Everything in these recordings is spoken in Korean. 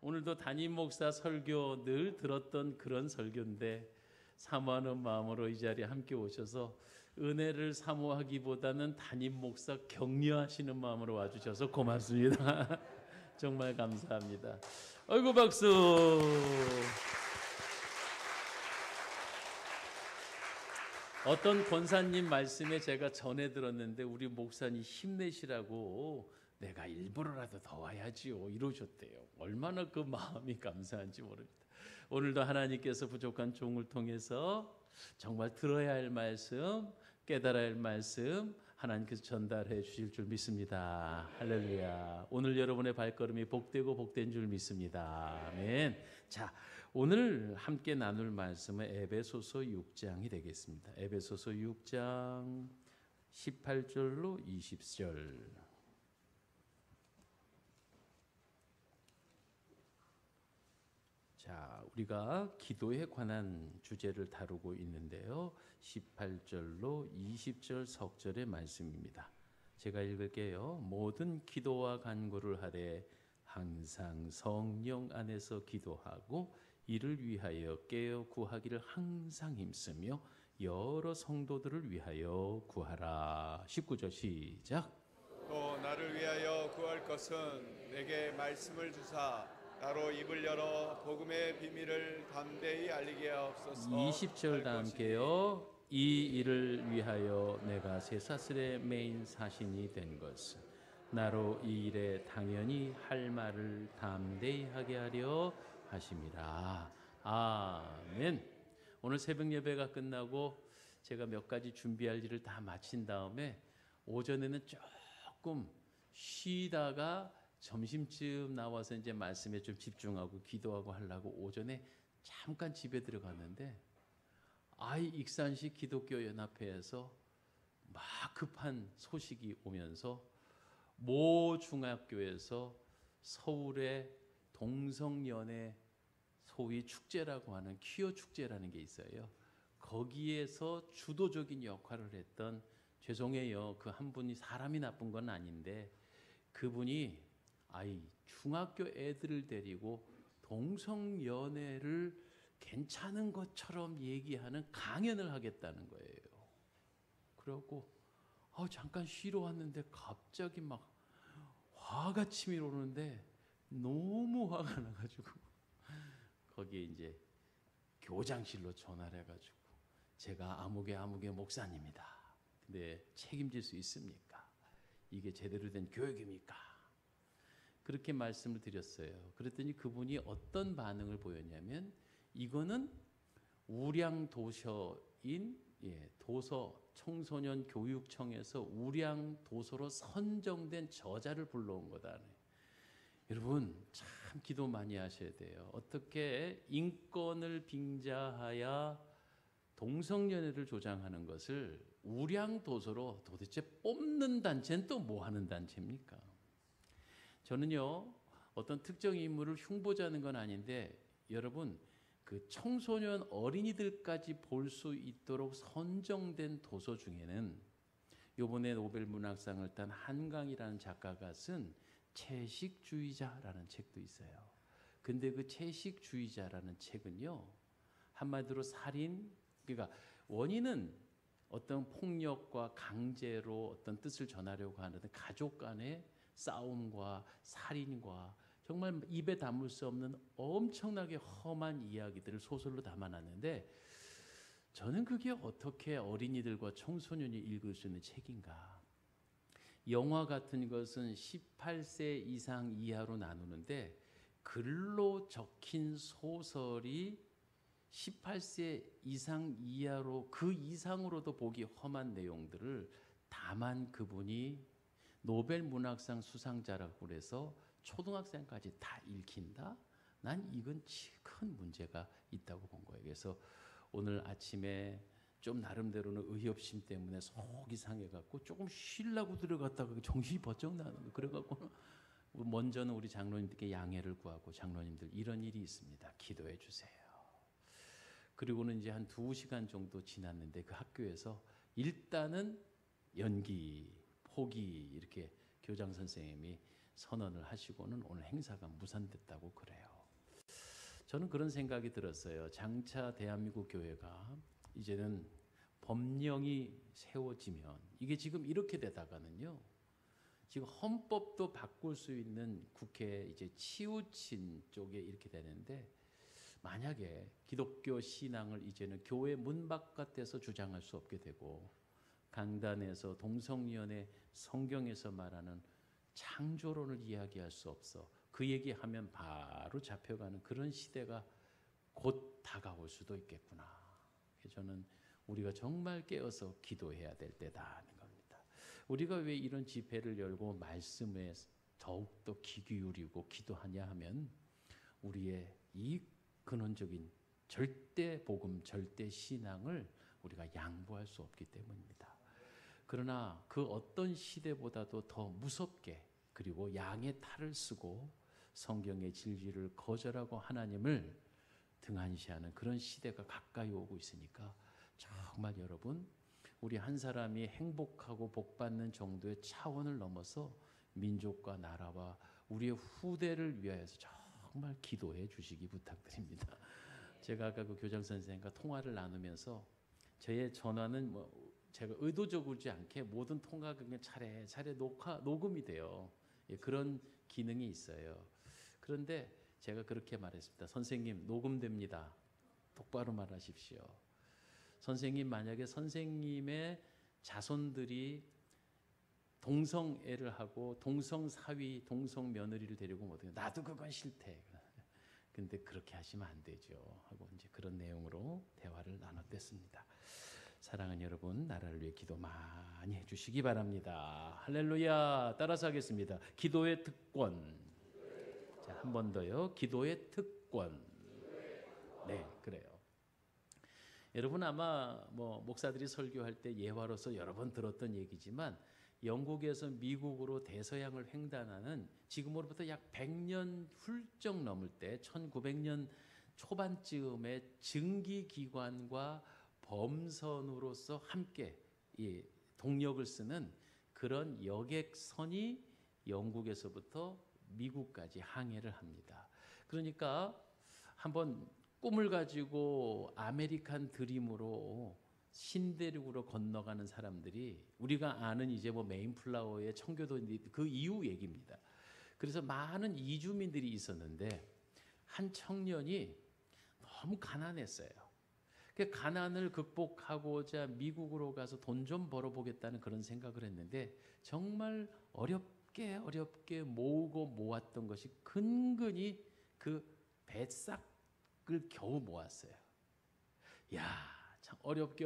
오늘도 담임 목사 설교 늘 들었던 그런 설교인데 사모하는 마음으로 이 자리에 함께 오셔서 은혜를 사모하기보다는 담임 목사 격려하시는 마음으로 와주셔서 고맙습니다. 정말 감사합니다. 아이고 박수. 어떤 권사님 말씀에 제가 전해 들었는데 우리 목사님 힘내시라고 내가 일부러라도 더 와야지요 이러셨대요. 얼마나 그 마음이 감사한지 모릅니다. 오늘도 하나님께서 부족한 종을 통해서 정말 들어야 할 말씀, 깨달아야 할 말씀 하나님께서 전달해 주실 줄 믿습니다. 할렐루야. 오늘 여러분의 발걸음이 복되고 복된 줄 믿습니다. 아멘. 자, 오늘 함께 나눌 말씀은 에베소서 6장이 되겠습니다. 에베소서 6장 18절로 20절. 자, 우리가 기도에 관한 주제를 다루고 있는데요. 18절로 20절 석절의 말씀입니다. 제가 읽을게요. 모든 기도와 간구를 하되 항상 성령 안에서 기도하고 이를 위하여 깨어 구하기를 항상 힘쓰며 여러 성도들을 위하여 구하라. 19절 시작. 또 나를 위하여 구할 것은 내게 말씀을 주사 나로 입을 열어 복음의 비밀을 담대히 알리게 하옵소서. 20절 다 함께요. 이 일을 위하여 내가 쇠사슬에 매인 사신이 된 것은 나로 이 일에 당연히 할 말을 담대히 하게 하려 하심이라. 아멘. 오늘 새벽 예배가 끝나고 제가 몇 가지 준비할 일을 다 마친 다음에 오전에는 조금 쉬다가 점심쯤 나와서 이제 말씀에 좀 집중하고 기도하고 하려고 오전에 잠깐 집에 들어갔는데 아이 익산시 기독교 연합회에서 막 급한 소식이 오면서 모 중학교에서 서울의 동성연애 소위 축제라고 하는 퀴어 축제라는 게 있어요. 거기에서 주도적인 역할을 했던, 죄송해요, 그 한 분이 사람이 나쁜 건 아닌데 그분이 아이 중학교 애들을 데리고 동성연애를 괜찮은 것처럼 얘기하는 강연을 하겠다는 거예요. 그래갖고 잠깐 쉬러 왔는데 갑자기 막 화가 치밀어 오르는데 너무 화가 나가지고 거기에 이제 교장실로 전화를 해가지고 제가 아무개 목사님이다. 근데 책임질 수 있습니까? 이게 제대로 된 교육입니까? 그렇게 말씀을 드렸어요. 그랬더니 그분이 어떤 반응을 보였냐면 이거는 우량도서인 도서 청소년 교육청에서 우량도서로 선정된 저자를 불러온 거다. 여러분 참 기도 많이 하셔야 돼요. 어떻게 인권을 빙자하여 동성연애를 조장하는 것을 우량도서로 도대체 뽑는 단체는 또 뭐 하는 단체입니까? 저는요, 어떤 특정 인물을 흉보자는 건 아닌데 여러분 그 청소년 어린이들까지 볼 수 있도록 선정된 도서 중에는 이번에 노벨 문학상을 탄 한강이라는 작가가 쓴 채식주의자라는 책도 있어요. 근데 그 채식주의자라는 책은요, 한마디로 살인, 그러니까 원인은 어떤 폭력과 강제로 어떤 뜻을 전하려고 하는 가족 간의 싸움과 살인과 정말 입에 담을 수 없는 엄청나게 험한 이야기들을 소설로 담아놨는데 저는 그게 어떻게 어린이들과 청소년이 읽을 수 있는 책인가. 영화 같은 것은 18세 이상 이하로 나누는데 글로 적힌 소설이 18세 이상 이하로 그 이상으로도 보기 험한 내용들을 다만 그분이 노벨 문학상 수상자라고 해서 초등학생까지 다 읽힌다? 난 이건 큰 문제가 있다고 본 거예요. 그래서 오늘 아침에 좀 나름대로는 의협심 때문에 속이 상해갖고 조금 쉬려고 들어갔다가 정신이 번쩍 나는 거예요. 그래갖고 먼저는 우리 장로님들께 양해를 구하고, 장로님들 이런 일이 있습니다. 기도해 주세요. 그리고는 이제 한 2시간 정도 지났는데 그 학교에서 일단은 연기, 포기 이렇게 교장 선생님이 선언을 하시고는 오늘 행사가 무산됐다고 그래요. 저는 그런 생각이 들었어요. 장차 대한민국 교회가 이제는 법령이 세워지면 이게 지금 이렇게 되다가는요. 지금 헌법도 바꿀 수 있는 국회에 이제 치우친 쪽에 이렇게 되는데 만약에 기독교 신앙을 이제는 교회 문 바깥에서 주장할 수 없게 되고 강단에서 동성연애 성경에서 말하는 창조론을 이야기할 수 없어 그 얘기하면 바로 잡혀가는 그런 시대가 곧 다가올 수도 있겠구나. 저는 우리가 정말 깨어서 기도해야 될 때다는 겁니다. 우리가 왜 이런 집회를 열고 말씀에 더욱더 귀 기울이고 기도하냐 하면 우리의 이 근원적인 절대 복음, 절대 신앙을 우리가 양보할 수 없기 때문입니다. 그러나 그 어떤 시대보다도 더 무섭게 그리고 양의 탈을 쓰고 성경의 진리를 거절하고 하나님을 등한시하는 그런 시대가 가까이 오고 있으니까 정말 여러분 우리 한 사람이 행복하고 복받는 정도의 차원을 넘어서 민족과 나라와 우리의 후대를 위하여서 정말 기도해 주시기 부탁드립니다. 제가 아까 그 교장 선생님과 통화를 나누면서 저의 전화는 제가 의도적이지 않게 모든 통화가 그냥 차례차례 녹음이 돼요. 예, 그런 기능이 있어요. 그런데 제가 그렇게 말했습니다. 선생님 녹음됩니다. 똑바로 말하십시오. 선생님 만약에 선생님의 자손들이 동성애를 하고 동성사위, 동성며느리를 데리고 오면 나도 그건 싫대. 근데 그렇게 하시면 안 되죠. 하고 이제 그런 내용으로 대화를 나눴댔습니다. 사랑하는 여러분, 나라를 위해 기도 많이 해주시기 바랍니다. 할렐루야. 따라서 하겠습니다. 기도의 특권. 자, 한 번 더요. 기도의 특권. 네, 그래요. 여러분 아마 목사들이 설교할 때 예화로서 여러 번 들었던 얘기지만 영국에서 미국으로 대서양을 횡단하는 지금으로부터 약 100년 훌쩍 넘을 때 1900년 초반쯤에 증기기관과 범선으로서 함께 이 동력을 쓰는 그런 여객선이 영국에서부터 미국까지 항해를 합니다. 그러니까 한번 꿈을 가지고 아메리칸 드림으로 신대륙으로 건너가는 사람들이 우리가 아는 이제 메인플라워의 청교도 그 이후 얘기입니다. 그래서 많은 이주민들이 있었는데 한 청년이 너무 가난했어요. 그 가난을 극복하고자 미국으로 가서 돈 좀 벌어보겠다는 그런 생각을 했는데 정말 어렵게 모으고 모았던 것이 근근히 그 배싹을 겨우 모았어요. 야, 참 어렵게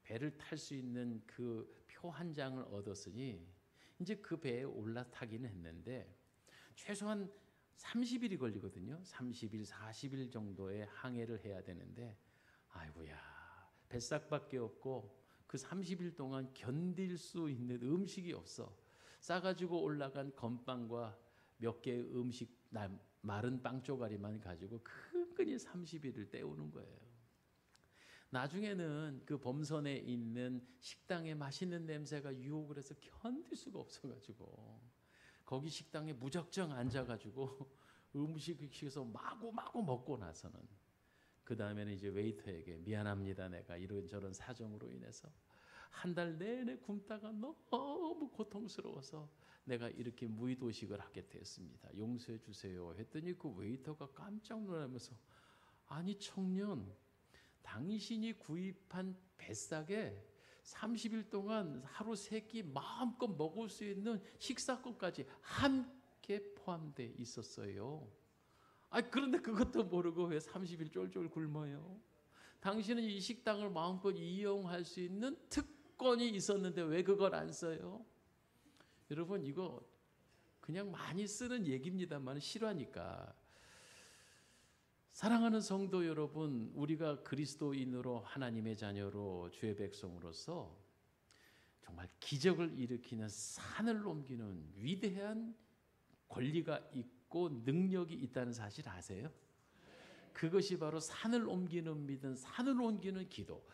배를 탈 수 있는 그 표 한 장을 얻었으니 이제 그 배에 올라타기는 했는데 최소한 30일이 걸리거든요. 30일, 40일 정도의 항해를 해야 되는데 아이고야, 뱃삭밖에 없고 그 30일 동안 견딜 수 있는 음식이 없어. 싸가지고 올라간 건빵과 몇 개의 음식, 마른 빵 조가리만 가지고 근근히 30일을 때우는 거예요. 나중에는 그 범선에 있는 식당에 맛있는 냄새가 유혹을 해서 견딜 수가 없어가지고 거기 식당에 무작정 앉아가지고 음식에서 마구 먹고 나서는 그 다음에는 이제 웨이터에게 미안합니다. 내가 이런저런 사정으로 인해서 한 달 내내 굶다가 너무 고통스러워서 내가 이렇게 무의도식을 하게 됐습니다. 용서해 주세요. 했더니 그 웨이터가 깜짝 놀라면서 아니 청년, 당신이 구입한 뱃삭에 30일 동안 하루 3끼 마음껏 먹을 수 있는 식사권까지 함께 포함되어 있었어요. 그런데 그것도 모르고 왜 30일 쫄쫄 굶어요? 당신은 이 식당을 마음껏 이용할 수 있는 특권이 있었는데 왜 그걸 안 써요? 여러분 이거 그냥 많이 쓰는 얘기입니다만 실화니까. 사랑하는 성도 여러분, 우리가 그리스도인으로 하나님의 자녀로 주의 백성으로서 정말 기적을 일으키는 산을 옮기는 위대한 권리가 있고 능력이 있다는 사실 아세요? 그것이 바로 산을 옮기는 믿음, 산을 옮기는 기도.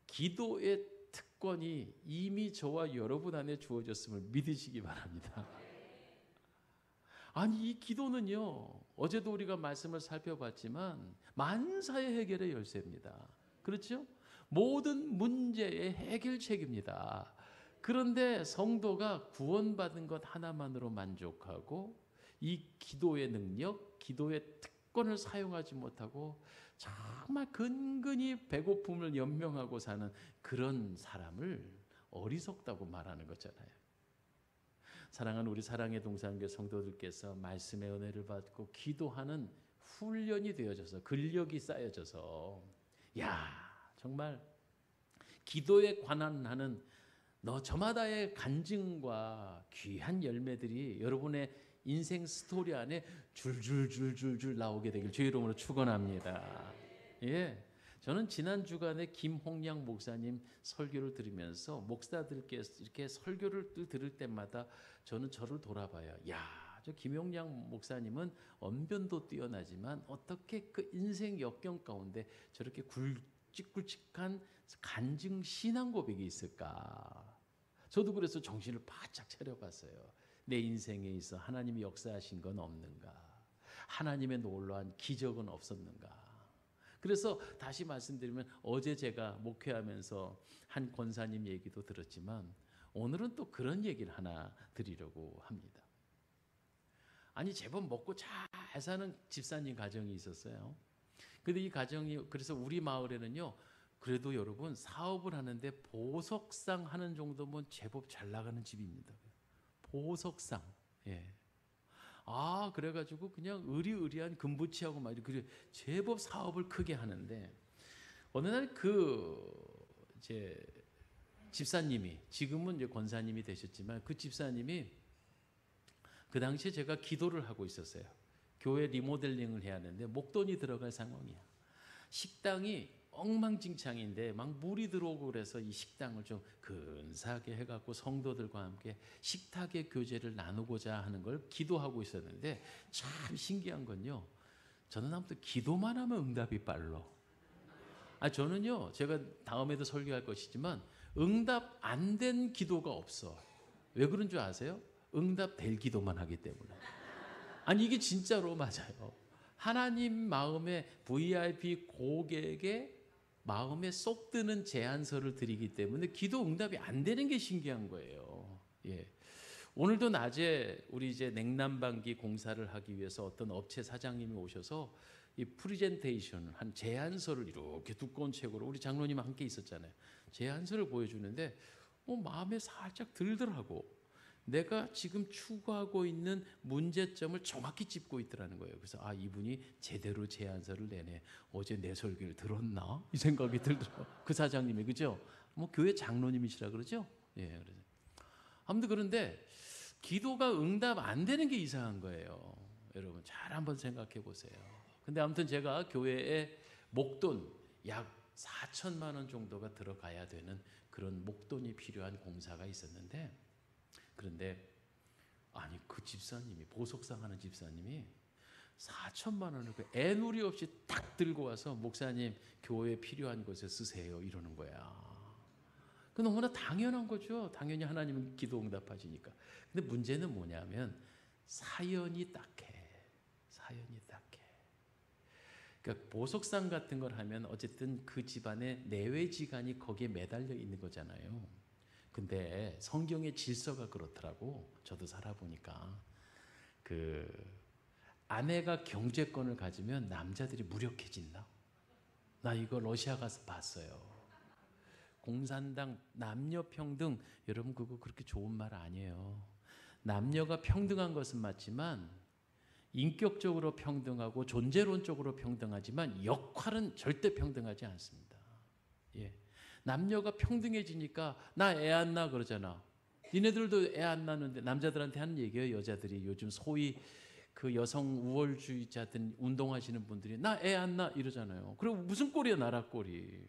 기도의 특권이 이미 저와 여러분 안에 주어졌음을 믿으시기 바랍니다. 아니 이 기도는요, 어제도 우리가 말씀을 살펴봤지만 만사의 해결의 열쇠입니다. 그렇죠? 모든 문제의 해결책입니다. 그런데 성도가 구원받은 것 하나만으로 만족하고 이 기도의 능력, 기도의 특권을 사용하지 못하고 정말 근근히 배고픔을 연명하고 사는 그런 사람을 어리석다고 말하는 거잖아요. 사랑하는 우리 사랑의 동산교회 성도들께서 말씀의 은혜를 받고 기도하는 훈련이 되어져서 근력이 쌓여져서 야 정말 기도에 관한하는 너 저마다의 간증과 귀한 열매들이 여러분의 인생 스토리 안에 줄줄줄줄줄 나오게 되길 주의 이름으로 축원합니다. 예, 저는 지난 주간에 김홍양 목사님 설교를 들으면서 목사들께 이렇게 설교를 들을 때마다 저는 저를 돌아봐요. 야, 저 김홍양 목사님은 언변도 뛰어나지만 어떻게 그 인생 역경 가운데 저렇게 굵직굵직한 간증 신앙 고백이 있을까? 저도 그래서 정신을 바짝 차려봤어요. 내 인생에 있어 하나님이 역사하신 건 없는가? 하나님의 놀라운 기적은 없었는가? 그래서 다시 말씀드리면 어제 제가 목회하면서 한 권사님 얘기도 들었지만 오늘은 또 그런 얘기를 하나 드리려고 합니다. 아니 제법 먹고 잘 사는 집사님 가정이 있었어요. 근데 이 가정이 그래서 우리 마을에는요. 그래도 여러분 사업을 하는데 보석상 하는 정도면 제법 잘 나가는 집입니다. 보석상. 예. 아 그래가지고 그냥 의리의리한 금부치하고 막 이렇게 제법 사업을 크게 하는데 어느 날 이제 집사님이 지금은 이제 권사님이 되셨지만 그 집사님이 그 당시에 제가 기도를 하고 있었어요. 교회 리모델링을 해야 하는데 목돈이 들어갈 상황이야. 식당이 엉망진창인데 막 물이 들어오고 그래서 이 식당을 좀 근사하게 해갖고 성도들과 함께 식탁의 교제를 나누고자 하는 걸 기도하고 있었는데 참 신기한 건요. 저는 아무튼 기도만 하면 응답이 빨라. 저는요. 제가 다음에도 설교할 것이지만 응답 안 된 기도가 없어. 왜 그런 줄 아세요? 응답 될 기도만 하기 때문에. 아니 이게 진짜로 맞아요. 하나님 마음에 VIP 고객의 마음에 쏙 드는 제안서를 드리기 때문에 기도 응답이 안 되는 게 신기한 거예요. 예. 오늘도 낮에 우리 이제 냉난방기 공사를 하기 위해서 어떤 업체 사장님이 오셔서 이 프리젠테이션을 한 제안서를 이렇게 두꺼운 책으로 우리 장로님과 함께 있었잖아요. 제안서를 보여주는데 마음에 살짝 들더라고. 내가 지금 추구하고 있는 문제점을 정확히 짚고 있더라는 거예요. 그래서 이분이 제대로 제안서를 내네. 어제 내 설교를 들었나? 이 생각이 들더라고요. 그 사장님이 그죠? 교회 장로님이시라 그러죠? 예, 그래서 아무튼 그런데 기도가 응답 안 되는 게 이상한 거예요. 여러분 잘 한번 생각해 보세요. 근데 아무튼 제가 교회에 목돈 약 4천만 원 정도가 들어가야 되는 그런 목돈이 필요한 공사가 있었는데 그런데 그 집사님이 보석상 하는 집사님이 4천만 원을 애누리 없이 딱 들고 와서 목사님 교회에 필요한 곳에 쓰세요 이러는 거야. 그 너무나 당연한 거죠. 당연히 하나님은 기도 응답하시니까. 근데 문제는 뭐냐면 사연이 딱해. 사연이 딱해. 그러니까 보석상 같은 걸 하면 어쨌든 그 집안의 내외지간이 거기에 매달려 있는 거잖아요. 근데 성경의 질서가 그렇더라고. 저도 살아보니까 아내가 경제권을 가지면 남자들이 무력해진다. 나 이거 러시아 가서 봤어요. 공산당 남녀 평등 여러분 그거 그렇게 좋은 말 아니에요. 남녀가 평등한 것은 맞지만 인격적으로 평등하고 존재론적으로 평등하지만 역할은 절대 평등하지 않습니다. 예. 남녀가 평등해지니까 나 애 안 낳아 그러잖아. 니네들도 애 안 낳는데 남자들한테 하는 얘기예요. 여자들이 요즘 소위 그 여성 우월주의자들 운동하시는 분들이 나 애 안 낳아 이러잖아요. 그리고 무슨 꼴이야 나라 꼴이.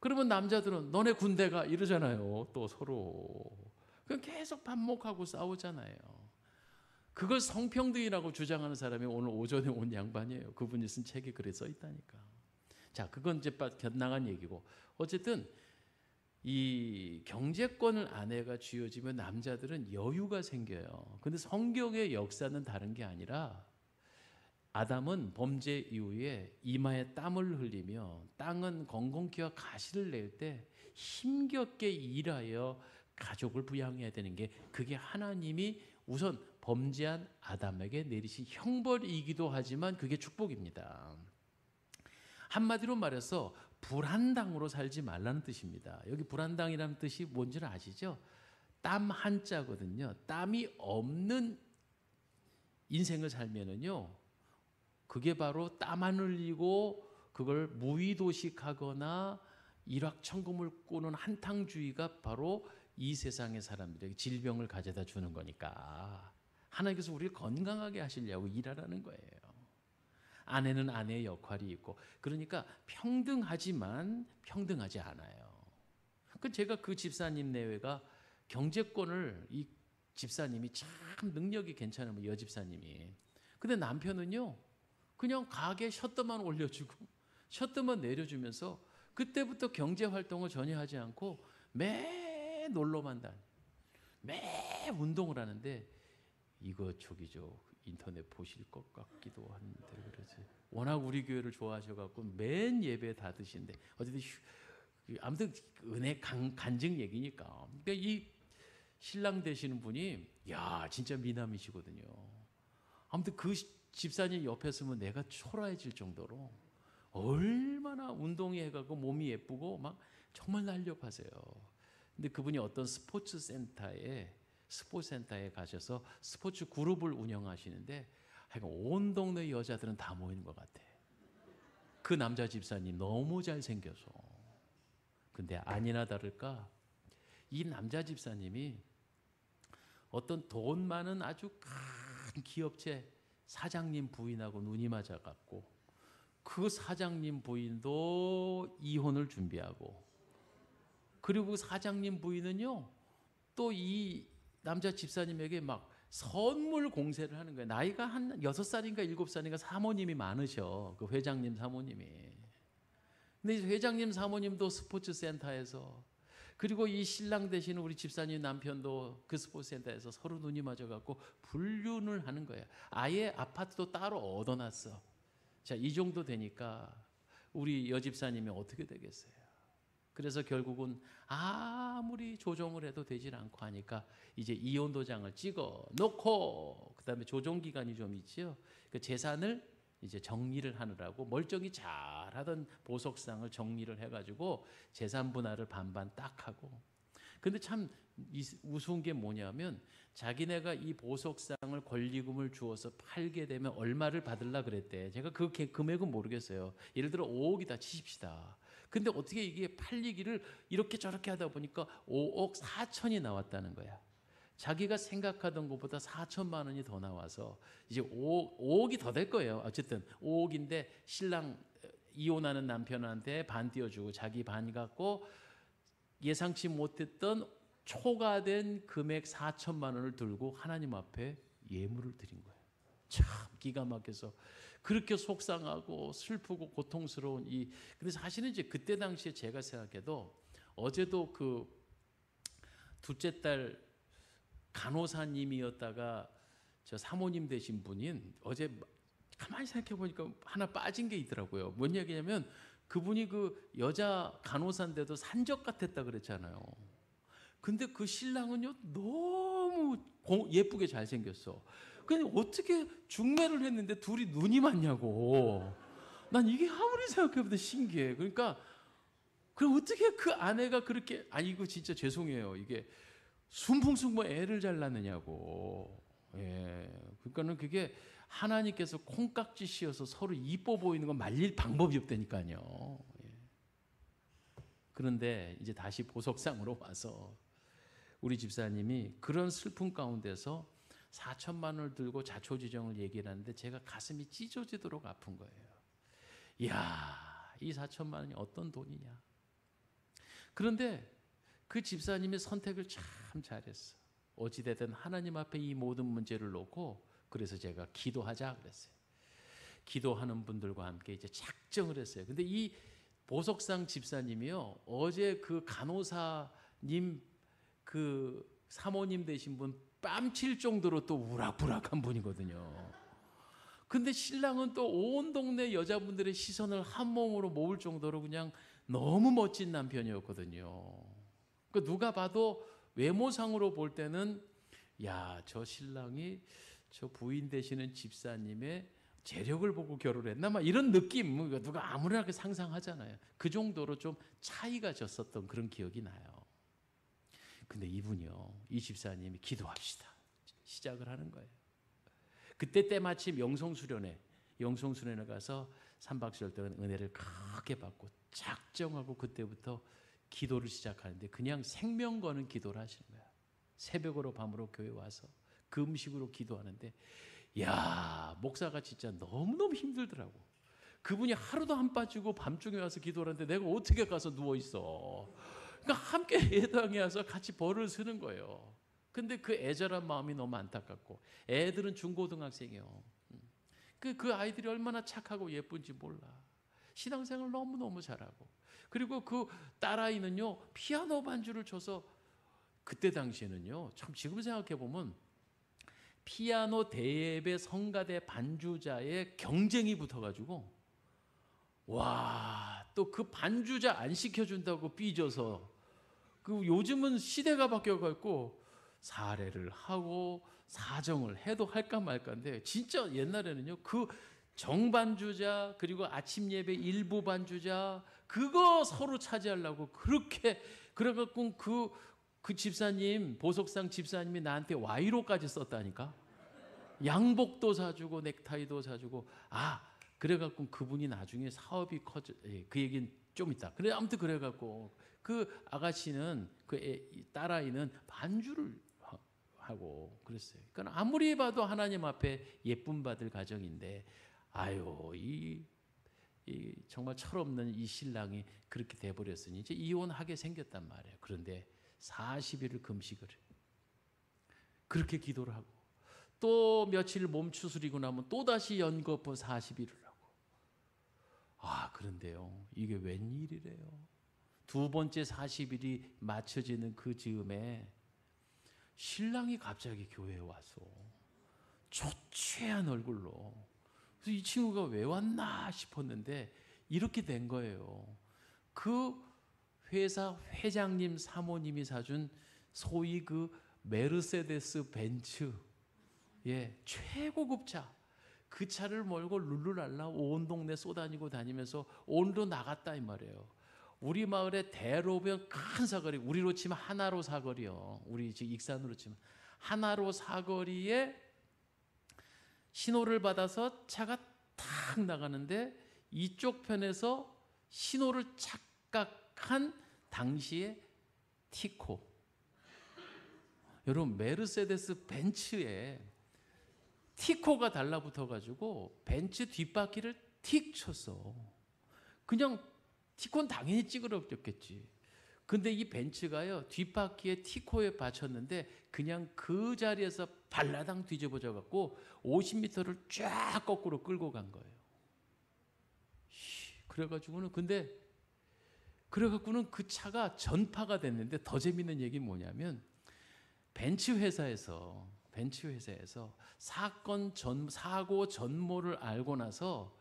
그러면 남자들은 너네 군대가 이러잖아요. 또 서로. 그냥 계속 반목하고 싸우잖아요. 그걸 성평등이라고 주장하는 사람이 오늘 오전에 온 양반이에요. 그분이 쓴 책에 그래 써 있다니까. 자, 그건 이제 나간 얘기고 어쨌든 이 경제권을 아내가 쥐어지면 남자들은 여유가 생겨요. 근데 성경의 역사는 다른 게 아니라 아담은 범죄 이후에 이마에 땀을 흘리며 땅은 건공기와 가시를 낼 때 힘겹게 일하여 가족을 부양해야 되는 게 그게 하나님이 우선 범죄한 아담에게 내리신 형벌이기도 하지만 그게 축복입니다. 한마디로 말해서 불한당으로 살지 말라는 뜻입니다. 여기 불한당이라는 뜻이 뭔지는 아시죠? 땀 한자거든요. 땀이 없는 인생을 살면은요, 그게 바로 땀 안 흘리고 그걸 무의도식하거나 일확천금을 꾸는 한탕주의가 바로 이 세상의 사람들에게 질병을 가져다 주는 거니까 하나님께서 우리를 건강하게 하시려고 일하라는 거예요. 아내는 아내의 역할이 있고, 그러니까 평등하지만 평등하지 않아요. 제가 그 집사님 내외가 경제권을, 이 집사님이 참 능력이 괜찮은 여집사님이, 근데 남편은요 그냥 가게 셔터만 올려주고 셔터만 내려주면서 그때부터 경제 활동을 전혀 하지 않고 매 놀러만 다니, 매 운동을 하는데, 이거 저기죠 인터넷 보실 것 같기도 한데 그러지. 워낙 우리 교회를 좋아하셔갖고 맨 예배 다 드신데, 어쨌든 아무튼 은혜 간증 얘기니까. 그러니까 이 신랑 되시는 분이 야 진짜 미남이시거든요. 아무튼 그 집사님 옆에 서면 내가 초라해질 정도로 얼마나 운동이 해가고 몸이 예쁘고 막 정말 날렵하세요. 근데 그분이 어떤 스포츠 센터에 가셔서 스포츠 그룹을 운영하시는데, 하여간 온 동네 여자들은 다 모이는 것 같아. 그 남자 집사님 너무 잘생겨서. 근데 아니나 다를까 이 남자 집사님이 어떤 돈 많은 아주 큰 기업체 사장님 부인하고 눈이 맞아갖고, 그 사장님 부인도 이혼을 준비하고, 그리고 사장님 부인은요 또 이 남자 집사님에게 막 선물 공세를 하는 거예요. 나이가 한 6살인가 7살인가 사모님이 많으셔. 그 회장님 사모님이. 근데 회장님 사모님도 스포츠 센터에서, 그리고 이 신랑 되시는 우리 집사님 남편도 그 스포츠 센터에서 서로 눈이 맞아갖고 불륜을 하는 거예요. 아예 아파트도 따로 얻어놨어. 자, 이 정도 되니까 우리 여집사님이 어떻게 되겠어요? 그래서 결국은 아무리 조정을 해도 되질 않고 하니까 이제 이혼 도장을 찍어 놓고, 그다음에 조정 기간이 좀 있지요. 그 재산을 이제 정리를 하느라고 멀쩡히 잘하던 보석상을 정리를 해가지고 재산 분할을 반반 딱 하고. 근데 참 우스운 게 뭐냐면, 자기네가 이 보석상을 권리금을 주어서 팔게 되면 얼마를 받으려 그랬대. 제가 그 금액은 모르겠어요. 예를 들어 5억이다 치십시다. 근데 어떻게 이게 팔리기를 이렇게 저렇게 하다 보니까 5억 4천이 나왔다는 거야. 자기가 생각하던 것보다 4천만 원이 더 나와서 이제 5억이 더 될 거예요. 어쨌든 5억인데 신랑 이혼하는 남편한테 반 띄워주고 자기 반 갖고 예상치 못했던 초과된 금액 4천만 원을 들고 하나님 앞에 예물을 드린 거예요. 참 기가 막혀서 그렇게 속상하고 슬프고 고통스러운 근데 사실은 이제 그때 당시에 제가 생각해도, 어제도 그 둘째 딸 간호사님이었다가 저 사모님 되신 분인, 어제 가만히 생각해 보니까 하나 빠진 게 있더라고요. 뭔 얘기냐면, 그분이 그 여자 간호사인데도 산적 같았다 그랬잖아요. 근데 그 신랑은요 너무 예쁘게 잘생겼어. 근데 어떻게 중매를 했는데 둘이 눈이 맞냐고. 난 이게 아무리 생각해봐도 신기해. 그러니까 그럼 어떻게 그 아내가 그렇게, 이거 진짜 죄송해요. 이게 순풍순풍 애를 잘 낳느냐고. 예. 그러니까는 그게 하나님께서 콩깍지 씌워서 서로 이뻐 보이는 건 말릴 방법이 없다니까요. 예. 그런데 이제 다시 보석상으로 와서 우리 집사님이 그런 슬픔 가운데서 4천만 원을 들고 자초지종을 얘기를 하는데 제가 가슴이 찢어지도록 아픈 거예요. 이야, 이 4천만 원이 어떤 돈이냐. 그런데 그 집사님의 선택을 참 잘했어. 어찌되든 하나님 앞에 이 모든 문제를 놓고, 그래서 제가 기도하자 그랬어요. 기도하는 분들과 함께 이제 작정을 했어요. 근데 이 보석상 집사님이요, 어제 그 간호사님 그 사모님 되신 분 뺨칠 정도로 또 우락부락한 분이거든요. 근데 신랑은 또 온 동네 여자분들의 시선을 한 몸으로 모을 정도로 그냥 너무 멋진 남편이었거든요. 그 누가 봐도 외모상으로 볼 때는 야, 저 신랑이 저 부인 되시는 집사님의 재력을 보고 결혼했나 막 이런 느낌, 누가 아무나 그 상상하잖아요. 그 정도로 좀 차이가 졌었던 그런 기억이 나요. 근데 이분이요, 이 집사님이 기도합시다 시작을 하는 거예요. 그때 때마침 영성수련회 가서 3박 4일 동안 은혜를 크게 받고 작정하고 그때부터 기도를 시작하는데 그냥 생명 거는 기도를 하시는 거야. 새벽으로 밤으로 교회 와서 금식으로 기도하는데, 야, 목사가 진짜 너무너무 힘들더라고. 그분이 하루도 안 빠지고 밤중에 와서 기도를 하는데 내가 어떻게 가서 누워있어. 그러니까 함께 예당에 와서 같이 벌을 쓰는 거예요. 근데 그 애절한 마음이 너무 안타깝고, 애들은 중고등학생이에요. 그 아이들이 얼마나 착하고 예쁜지 몰라. 신앙생활 너무너무 잘하고, 그리고 그 딸아이는요 피아노 반주를 쳐서, 그때 당시에는요 참 지금 생각해 보면 피아노 대예배 성가대 반주자의 경쟁이 붙어가지고, 와, 또 그 반주자 안 시켜준다고 삐져서, 그 요즘은 시대가 바뀌어갖고 사례를 하고 사정을 해도 할까 말까인데, 진짜 옛날에는요 그 정반주자 그리고 아침 예배 일부 반주자 그거 서로 차지하려고 그렇게, 그래갖고 그 집사님, 보석상 집사님이 나한테 와이로까지 썼다니까. 양복도 사주고 넥타이도 사주고. 그래갖고 그분이 나중에 사업이 커져. 그 얘기는 좀 있다. 그래, 아무튼 그래갖고 그 아가씨는, 그 딸아이는 반주를 하고 그랬어요. 그러니까 아무리 봐도 하나님 앞에 예쁨 받을 가정인데, 아유, 이 정말 철없는 이 신랑이 그렇게 돼버렸으니 이제 이혼하게 생겼단 말이에요. 그런데 40일을 금식을 해요. 그렇게 기도를 하고 또 며칠 몸 추스리고 나면 또 다시 연거푸 40일을 하고. 그런데요, 이게 웬일이래요. 두 번째 40일이 맞춰지는 그 즈음에 신랑이 갑자기 교회에 와서 초췌한 얼굴로, 그래서 이 친구가 왜 왔나 싶었는데 이렇게 된 거예요. 그 회사 회장님 사모님이 사준 소위 그 메르세데스 벤츠, 최고급 차, 그 차를 몰고 룰루랄라 온 동네 쏘다니고 다니면서 온로 나갔다 이 말이에요. 우리 마을에 대로변 큰 사거리, 우리로 치면 하나로 사거리요. 우리 지금 익산으로 치면 하나로 사거리에 신호를 받아서 차가 탁 나가는데, 이쪽 편에서 신호를 착각한 당시의 티코. 여러분, 메르세데스 벤츠에 티코가 달라붙어가지고 벤츠 뒷바퀴를 틱 쳤어. 그냥 티코는 당연히 찌그러졌겠지. 근데 이 벤츠가요 뒷바퀴에 티코에 받쳤는데 그냥 그 자리에서 발라당 뒤집어져 갖고 50m를 쫙 거꾸로 끌고 간 거예요. 그래가지고는 그 차가 전파가 됐는데, 더 재밌는 얘기는 뭐냐면 벤츠 회사에서 사고 전모를 알고 나서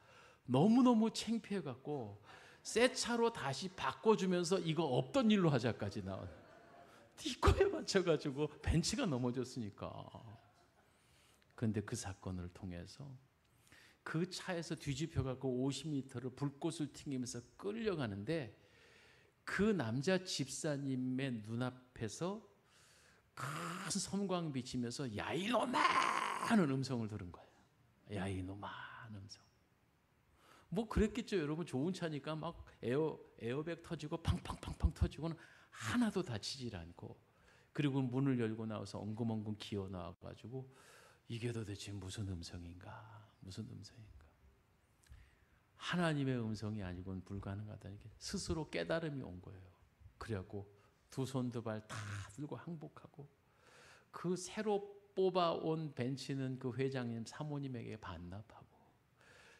너무너무 창피해 갖고 새 차로 다시 바꿔주면서 이거 없던 일로 하자까지 나온, 티코에 맞춰가지고 벤츠가 넘어졌으니까. 그런데 그 사건을 통해서 그 차에서 뒤집혀갖고 50m를 불꽃을 튕기면서 끌려가는데, 그 남자 집사님의 눈앞에서 큰 섬광 비치면서 야 이놈아 하는 음성을 들은 거예요. 야 이놈아 하는 음성. 뭐 그랬겠죠 여러분. 좋은 차니까 막 에어백 터지고 팡팡팡팡 터지고는 하나도 다치질 않고, 그리고 문을 열고 나와서 엉금엉금 기어 나와가지고 이게 도대체 무슨 음성인가. 하나님의 음성이 아니고는 불가능하다는 게 스스로 깨달음이 온 거예요. 그래갖고 두 손 두 발 다 들고 항복하고, 그 새로 뽑아온 벤츠는 그 회장님 사모님에게 반납하고,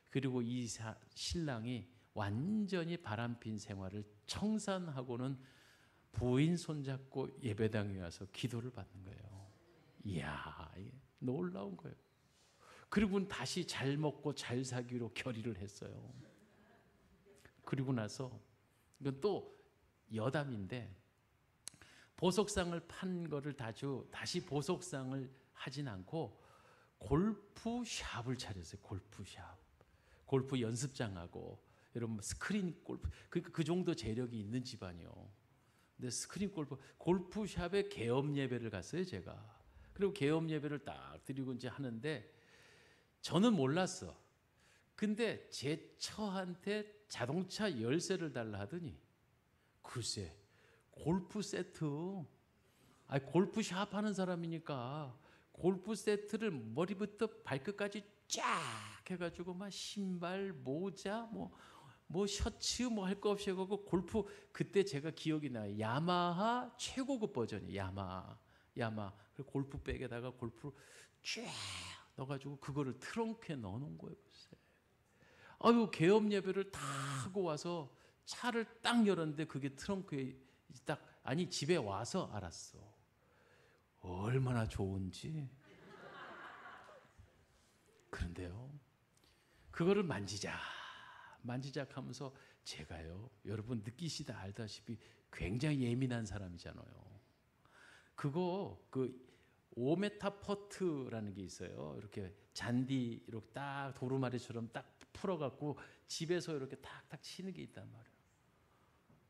그리고 이 신랑이 완전히 바람핀 생활을 청산하고는 부인 손잡고 예배당에 와서 기도를 받는 거예요. 이야, 이게 놀라운 거예요. 그리고는 다시 잘 먹고 잘 사기로 결의를 했어요. 그리고 나서 이건 또 여담인데 보석상을 판 거를 다시 보석상을 하진 않고 골프샵을 차렸어요. 골프샵. 골프 연습장하고 여러분 스크린 골프 그 정도 재력이 있는 집안이요. 근데 스크린 골프샵에 개업 예배를 갔어요, 제가. 그리고 개업 예배를 딱 드리고 이제 하는데 저는 몰랐어. 근데 제 처한테 자동차 열쇠를 달라 하더니 글쎄 골프 세트, 아니 골프샵 하는 사람이니까 골프 세트를 머리부터 발끝까지 쫙 해가지고 막 신발, 모자, 뭐 셔츠 뭐 할 거 없이 해가지고 골프 그때 제가 기억이 나요. 야마하 최고급 버전이 야마하. 그리고 골프백에다가 골프를 쫙 넣어가지고 그거를 트렁크에 넣어놓은 거예요. 글쎄. 아유 개업 예배를 다 하고 와서 차를 딱 열었는데 그게 트렁크에 딱 아니 집에 와서 알았어. 얼마나 좋은지. 그런데요. 그거를 만지작 하면서 제가요. 여러분 느끼시다 알다시피 굉장히 예민한 사람이잖아요. 그거 그 오메타 퍼트라는 게 있어요. 이렇게 잔디 이렇게 딱 도루마리처럼 딱 풀어갖고 집에서 이렇게 탁탁 치는 게 있단 말이에요.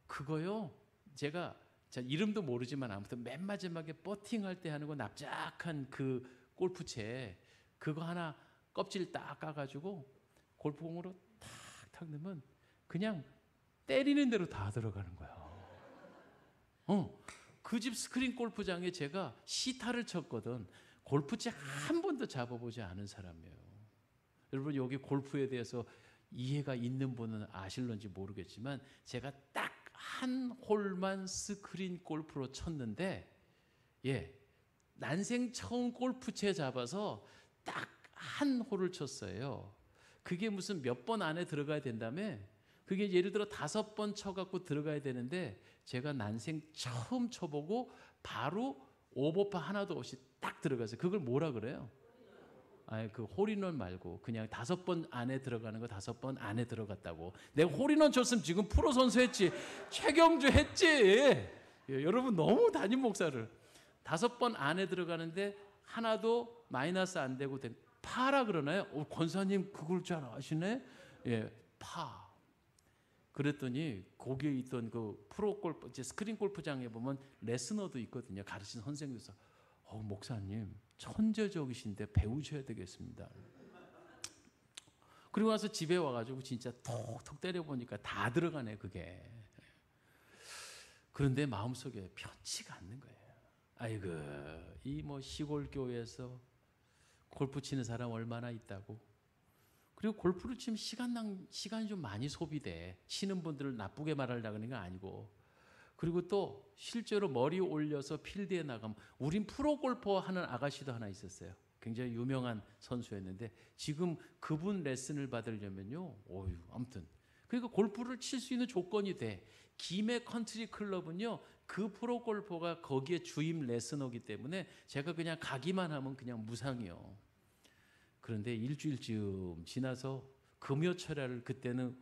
그거요. 제가 이름도 모르지만 아무튼 맨 마지막에 버팅할 때 하는 거 납작한 그 골프채 그거 하나 껍질 딱 까가지고 골프공으로 탁탁 넣으면 그냥 때리는 대로 다 들어가는 거야. 그 집 스크린 골프장에 제가 시타를 쳤거든. 골프채 한 번도 잡아보지 않은 사람이에요. 여러분 여기 골프에 대해서 이해가 있는 분은 아실런지 모르겠지만 제가 딱 한 홀만 스크린 골프로 쳤는데 난생 처음 골프채 잡아서 딱 한 홀을 쳤어요. 그게 무슨 몇 번 안에 들어가야 된다며? 그게 예를 들어 5번 쳐갖고 들어가야 되는데 제가 난생 처음 쳐보고 바로 오버파 하나도 없이 딱 들어갔어요. 그걸 뭐라 그래요? 아니 그 홀인원 말고 그냥 5번 안에 들어가는 거 5번 안에 들어갔다고. 내가 홀인원 쳤으면 지금 프로 선수 했지. 최경주 했지. 여러분 너무 담임 목사를 5번 안에 들어가는데 하나도 마이너스 안 되고 파라 그러나요? 권사님 그걸 잘 아시네. 파. 그랬더니 거기에 있던 그 프로 골프 스크린 골프장에 보면 레슨어도 있거든요. 가르치는 선생님도 있어. 목사님 천재적이신데 배우셔야 되겠습니다. 그리고 나서 집에 와가지고 진짜 톡톡 때려보니까 다 들어가네 그게. 그런데 마음속에 편치가 않는 거예요. 아이고 이 뭐 시골 교회에서 골프 치는 사람 얼마나 있다고. 그리고 골프를 치면 시간이 좀 많이 소비돼. 치는 분들을 나쁘게 말하려고 하는 건 아니고. 그리고 또 실제로 머리 올려서 필드에 나가면 우린 프로 골퍼 하는 아가씨도 하나 있었어요. 굉장히 유명한 선수였는데 지금 그분 레슨을 받으려면요. 아무튼 그러니까 골프를 칠 수 있는 조건이 돼. 김해 컨트리 클럽은요. 그 프로 골퍼가 거기에 주임 레슨어기 때문에 제가 그냥 가기만 하면 그냥 무상이요. 그런데 일주일쯤 지나서 금요철야를 그때는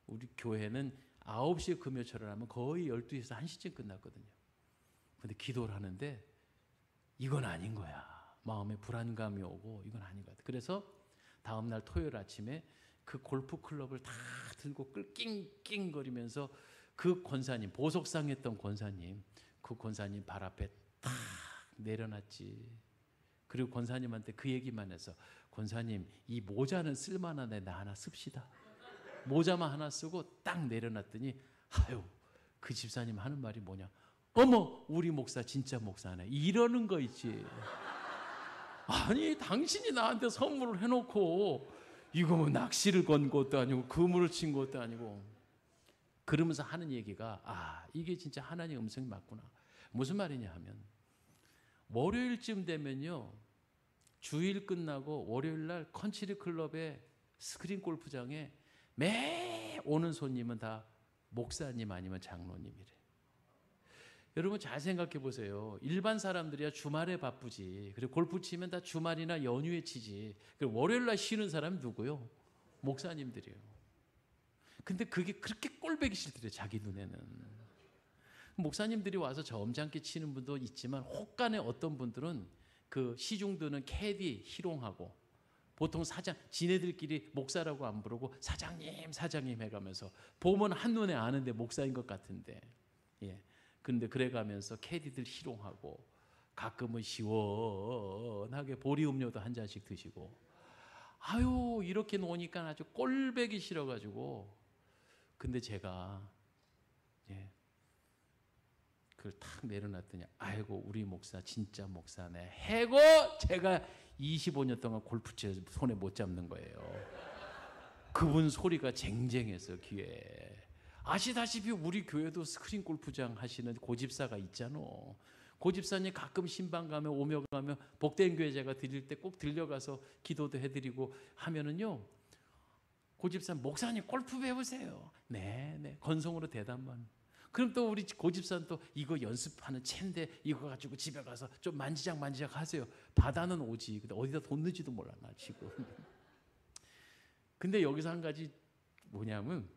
우리 교회는 9시에 금요철야를 하면 거의 12시에서 1시쯤 끝났거든요. 근데 기도를 하는데 이건 아닌 거야. 마음에 불안감이 오고 이건 아닌 것 같아. 그래서 다음날 토요일 아침에 그 골프 클럽을 다 들고 낑낑거리면서 그 권사님, 보석상 했던 권사님, 그 권사님 발 앞에 탁 내려놨지. 그리고 권사님한테 그 얘기만 해서 권사님 이 모자는 쓸만한데 나 하나 씁시다. 모자만 하나 쓰고 딱 내려놨더니 아유 그 집사님 하는 말이 뭐냐. 어머 우리 목사 진짜 목사네. 이러는 거 있지. 아니 당신이 나한테 선물을 해놓고 이거 뭐 낚시를 건 것도 아니고 그물을 친 것도 아니고 그러면서 하는 얘기가 이게 진짜 하나님의 음성이 맞구나. 무슨 말이냐 하면 월요일쯤 되면요. 주일 끝나고 월요일 날 컨트리 클럽의 스크린 골프장에 매 오는 손님은 다 목사님 아니면 장로님이래. 여러분 잘 생각해 보세요. 일반 사람들이야 주말에 바쁘지. 그리고 골프 치면 다 주말이나 연휴에 치지. 그리고 월요일 날 쉬는 사람이 누구요? 목사님들이에요. 근데 그게 그렇게 꼴보기 싫더래 자기 눈에는. 목사님들이 와서 점잖게 치는 분도 있지만 혹간에 어떤 분들은 그 시중 드는 캐디 희롱하고 보통 사장 지네들끼리 목사라고 안 부르고 사장님 사장님 해가면서 보면 한눈에 아는데 목사인 것 같은데 예. 근데 그래가면서 캐디들 희롱하고 가끔은 시원하게 보리 음료도 한 잔씩 드시고 아유 이렇게 노니까 아주 꼴보기 싫어가지고 근데 제가 예. 그걸 탁 내려놨더니 아이고 우리 목사 진짜 목사네 해고 제가 25년 동안 골프채 손에 못 잡는 거예요. 그분 소리가 쟁쟁해서 귀에. 아시다시피 우리 교회도 스크린 골프장 하시는 고집사가 있잖아. 고집사님 가끔 신방 가면 오며 가면 복된 교회 제가 드릴 때 꼭 들려가서 기도도 해드리고 하면은요. 고집사 목사님 골프 배우세요. 네 건성으로 대답만. 그럼 또 우리 고집사는 또 이거 연습하는 채인데 이거 가지고 집에 가서 좀 만지작 하세요. 바다는 오지. 근데 어디다 돈 넣지도 몰라 나 지금. 근데 여기서 한 가지 뭐냐면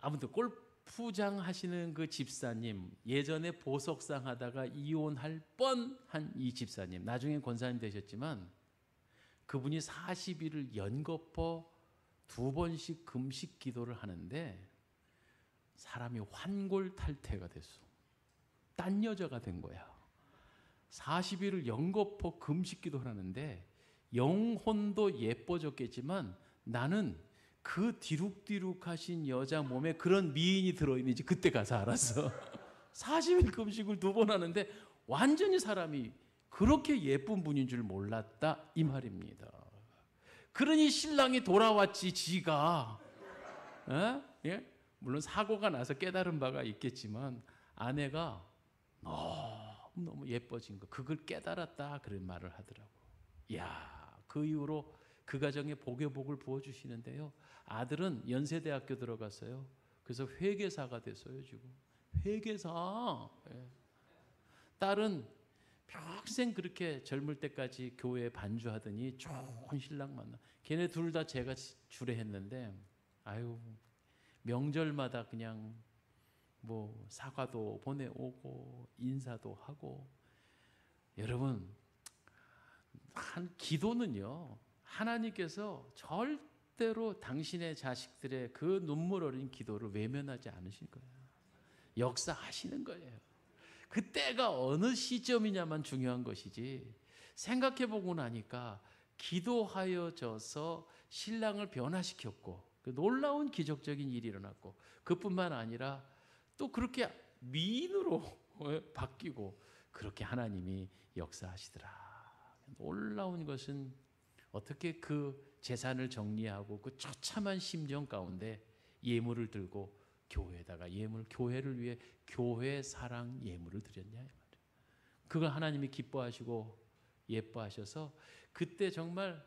아무튼 골프장 하시는 그 집사님 예전에 보석상 하다가 이혼할 뻔한 이 집사님 나중에 권사님 되셨지만 그분이 40일을 연거푸 2번씩 금식 기도를 하는데 사람이 환골탈태가 됐어. 딴 여자가 된 거야. 40일을 연거푸 금식 기도를 하는데 영혼도 예뻐졌겠지만 나는 그 디룩디룩하신 여자 몸에 그런 미인이 들어있는지 그때 가서 알았어. 40일 금식을 2번 하는데 완전히 사람이 그렇게 예쁜 분인 줄 몰랐다 이 말입니다. 그러니 신랑이 돌아왔지 지가. 예? 물론 사고가 나서 깨달은 바가 있겠지만 아내가 너무 예뻐진 거 그걸 깨달았다 그런 말을 하더라고. 이야 그 이후로 그 가정에 복의 복을 부어주시는데요. 아들은 연세대학교 들어갔어요. 그래서 회계사가 됐어요 지금. 회계사. 예. 딸은 평생 그렇게 젊을 때까지 교회에 반주하더니 좋은 신랑 만나. 걔네 둘 다 제가 주례했는데 아유 명절마다 그냥 뭐 사과도 보내오고 인사도 하고. 여러분 한 기도는요 하나님께서 절대로 당신의 자식들의 그 눈물 어린 기도를 외면하지 않으실 거예요. 역사하시는 거예요. 그때가 어느 시점이냐만 중요한 것이지 생각해보고 나니까 기도하여져서 신랑을 변화시켰고 그 놀라운 기적적인 일이 일어났고 그뿐만 아니라 또 그렇게 미인으로 바뀌고 그렇게 하나님이 역사하시더라. 놀라운 것은 어떻게 그 재산을 정리하고 그 처참한 심정 가운데 예물을 들고 교회에다가 교회를 위해 교회 사랑 예물을 드렸냐 이 말이에요. 그걸 하나님이 기뻐하시고 예뻐하셔서 그때 정말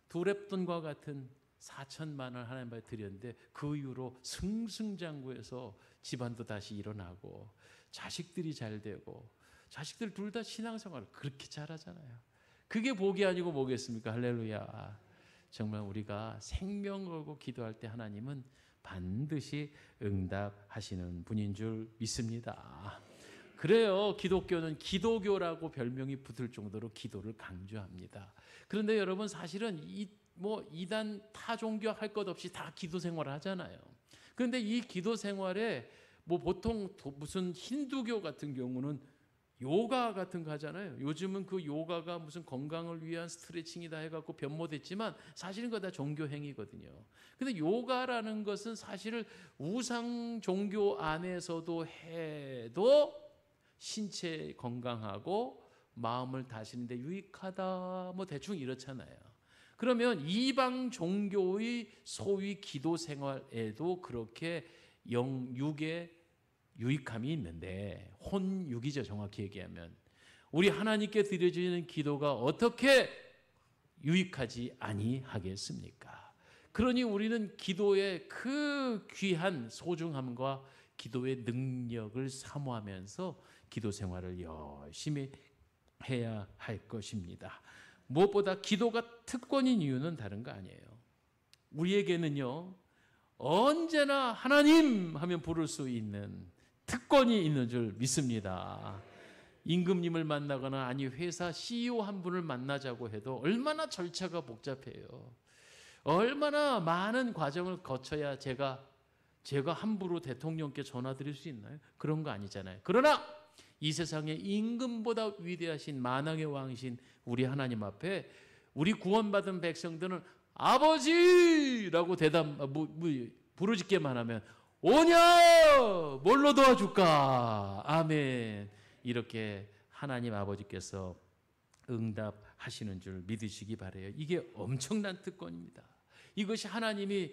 두렙돈과 같은 4천만 원 하나님 앞에 드렸는데 그 이후로 승승장구해서 집안도 다시 일어나고 자식들이 잘 되고 자식들 둘 다 신앙생활을 그렇게 잘하잖아요. 그게 복이 아니고 뭐겠습니까? 할렐루야. 정말 우리가 생명 걸고 기도할 때 하나님은 반드시 응답하시는 분인 줄 믿습니다. 그래요. 기독교는 기도교라고 별명이 붙을 정도로 기도를 강조합니다. 그런데 여러분 사실은 이단 타 종교 할 것 없이 다 기도 생활을 하잖아요. 그런데 이 기도 생활에 보통 무슨 힌두교 같은 경우는 요가 같은 거 하잖아요. 요즘은 그 요가가 무슨 건강을 위한 스트레칭이다 해갖고 변모됐지만 사실은 그거 다 종교 행위거든요. 근데 요가라는 것은 사실은 우상 종교 안에서도 해도 신체 건강하고 마음을 다스리는데 유익하다 대충 이렇잖아요. 그러면 이방 종교의 소위 기도 생활에도 그렇게 육의 유익함이 있는데 혼육이죠. 정확히 얘기하면 우리 하나님께 드려지는 기도가 어떻게 유익하지 아니하겠습니까? 그러니 우리는 기도의 그 귀한 소중함과 기도의 능력을 사모하면서 기도 생활을 열심히 해야 할 것입니다. 무엇보다 기도가 특권인 이유는 다른 거 아니에요. 우리에게는요, 언제나 하나님 하면 부를 수 있는 특권이 있는 줄 믿습니다. 임금님을 만나거나 아니 회사 CEO 한 분을 만나자고 해도 얼마나 절차가 복잡해요. 얼마나 많은 과정을 거쳐야 제가 함부로 대통령께 전화드릴 수 있나요? 그런 거 아니잖아요. 그러나 이 세상에 임금보다 위대하신 만왕의 왕이신 우리 하나님 앞에 우리 구원받은 백성들은 아버지라고 부르짖기만 하면 오냐 뭘로 도와줄까 아멘 이렇게 하나님 아버지께서 응답하시는 줄 믿으시기 바라요. 이게 엄청난 특권입니다. 이것이 하나님이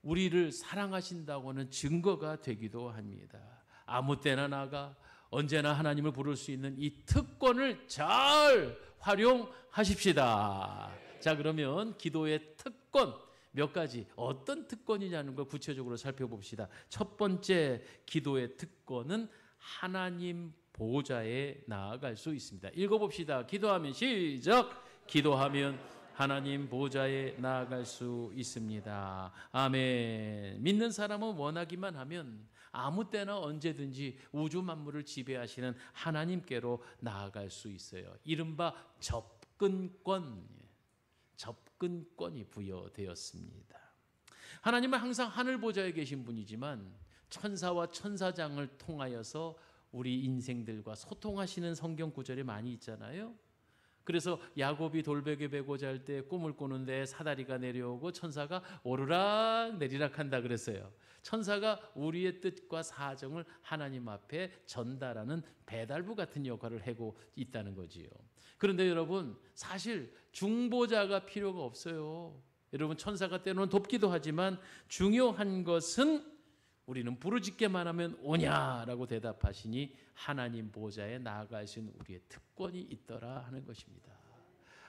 우리를 사랑하신다고 하는 증거가 되기도 합니다. 아무 때나 나가 언제나 하나님을 부를 수 있는 이 특권을 잘 활용하십시다. 자, 그러면 기도의 특권 몇 가지 어떤 특권이냐는 걸 구체적으로 살펴봅시다. 첫 번째 기도의 특권은 하나님 보좌에 나아갈 수 있습니다. 읽어봅시다. 기도하면 시작. 기도하면 하나님 보좌에 나아갈 수 있습니다. 아멘. 믿는 사람은 원하기만 하면 아무 때나 언제든지 우주 만물을 지배하시는 하나님께로 나아갈 수 있어요. 이른바 접근권이 부여되었습니다. 하나님은 항상 하늘 보좌에 계신 분이지만 천사와 천사장을 통하여서 우리 인생들과 소통하시는 성경 구절이 많이 있잖아요. 그래서 야곱이 돌베개 베고 잘 때 꿈을 꾸는데 사다리가 내려오고 천사가 오르락 내리락 한다 그랬어요. 천사가 우리의 뜻과 사정을 하나님 앞에 전달하는 배달부 같은 역할을 하고 있다는 거지요. 그런데 여러분 사실 중보자가 필요가 없어요. 여러분 천사가 때로는 돕기도 하지만 중요한 것은 우리는 부르짖기만 하면 오냐라고 대답하시니 하나님 보좌에 나아가신 우리의 특권이 있더라 하는 것입니다.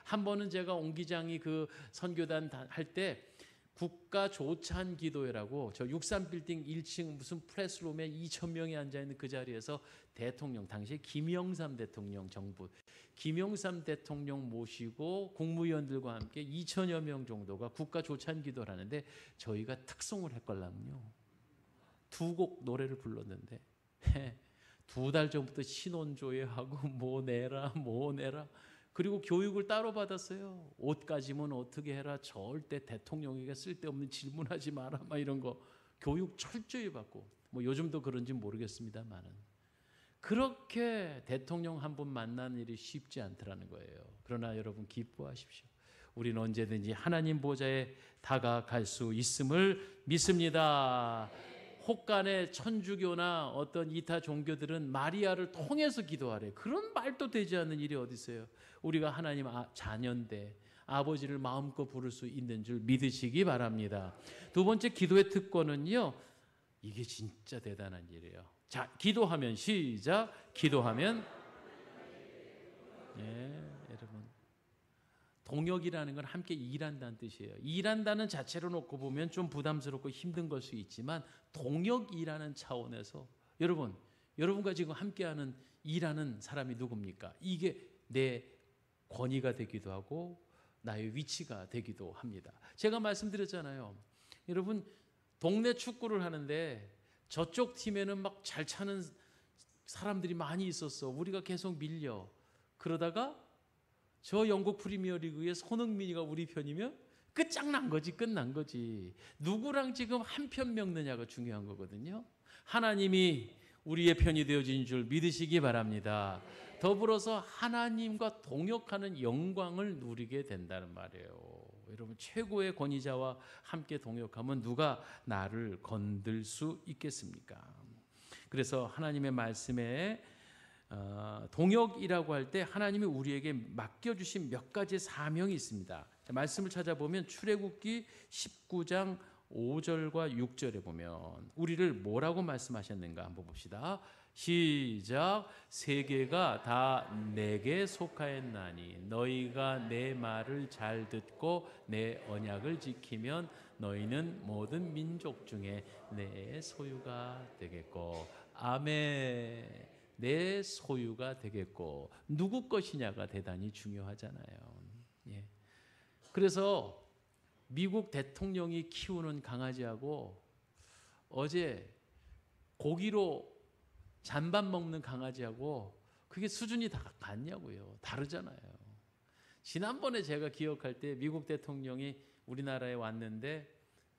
한 번은 제가 옹 기장이 그 선교단 할 때 국가 조찬 기도회라고 저 63빌딩 1층 무슨 프레스룸에 2,000명이 앉아있는 그 자리에서 대통령 당시에 김영삼 대통령 정부 김영삼 대통령 모시고 국무위원들과 함께 2,000여 명 정도가 국가 조찬 기도를 하는데 저희가 특송을 했걸랑요. 2곡 노래를 불렀는데 2달 전부터 신원조회하고 뭐 내라 그리고 교육을 따로 받았어요. 옷까지면 어떻게 해라 절대 대통령에게 쓸데없는 질문하지 마라 막 이런 거 교육 철저히 받고 뭐 요즘도 그런지 모르겠습니다만은 그렇게 대통령 한 분 만나는 일이 쉽지 않더라는 거예요. 그러나 여러분 기뻐하십시오. 우리는 언제든지 하나님 보좌에 다가갈 수 있음을 믿습니다. 혹간의 천주교나 어떤 이타 종교들은 마리아를 통해서 기도하래. 그런 말도 되지 않는 일이 어디 있어요. 우리가 하나님 자녀인데 아버지를 마음껏 부를 수 있는 줄 믿으시기 바랍니다. 두 번째 기도의 특권은요. 이게 진짜 대단한 일이에요. 자, 기도하면 시작. 기도하면 여러분 동역이라는 건 함께 일한다는 뜻이에요. 일한다는 자체로 놓고 보면 좀 부담스럽고 힘든 걸 수 있지만 동역이라는 차원에서 여러분과 지금 함께하는 일하는 사람이 누굽니까? 이게 내 권위가 되기도 하고 나의 위치가 되기도 합니다. 제가 말씀드렸잖아요. 여러분 동네 축구를 하는데 저쪽 팀에는 막 잘 차는 사람들이 많이 있었어. 우리가 계속 밀려. 그러다가 저 영국 프리미어리그의 손흥민이가 우리 편이면 끝장난 거지. 끝난 거지. 누구랑 지금 한 편 먹느냐가 중요한 거거든요. 하나님이 우리의 편이 되어진 줄 믿으시기 바랍니다. 더불어서 하나님과 동역하는 영광을 누리게 된다는 말이에요. 여러분 최고의 권위자와 함께 동역하면 누가 나를 건들 수 있겠습니까? 그래서 하나님의 말씀에 동역이라고 할 때 하나님이 우리에게 맡겨주신 몇 가지 사명이 있습니다. 말씀을 찾아보면 출애굽기 19장 5절과 6절에 보면 우리를 뭐라고 말씀하셨는가 한번 봅시다. 시작. 세계가 다 내게 속하였나니 너희가 내 말을 잘 듣고 내 언약을 지키면 너희는 모든 민족 중에 내 소유가 되겠고. 아멘. 내 소유가 되겠고. 누구 것이냐가 대단히 중요하잖아요. 예. 그래서 미국 대통령이 키우는 강아지하고 어제 고기로 잔밥 먹는 강아지하고 그게 수준이 다 같냐고요. 다르잖아요. 지난번에 제가 기억할 때 미국 대통령이 우리나라에 왔는데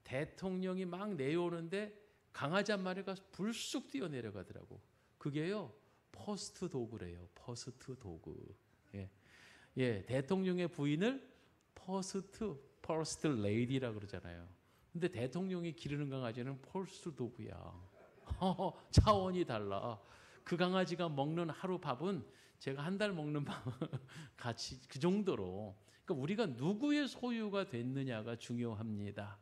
대통령이 막 내려오는데 강아지 한 마리가 불쑥 뛰어내려가더라고. 그게요, 퍼스트 도그래요. 퍼스트 도그. 예, 예, 대통령의 부인을 퍼스트 레이디라 그러잖아요. 근데 대통령이 기르는 강아지는 퍼스트 도그야. 차원이 달라. 그 강아지가 먹는 하루 밥은 제가 한 달 먹는 밥 같이 그 정도로. 그러니까 우리가 누구의 소유가 됐느냐가 중요합니다.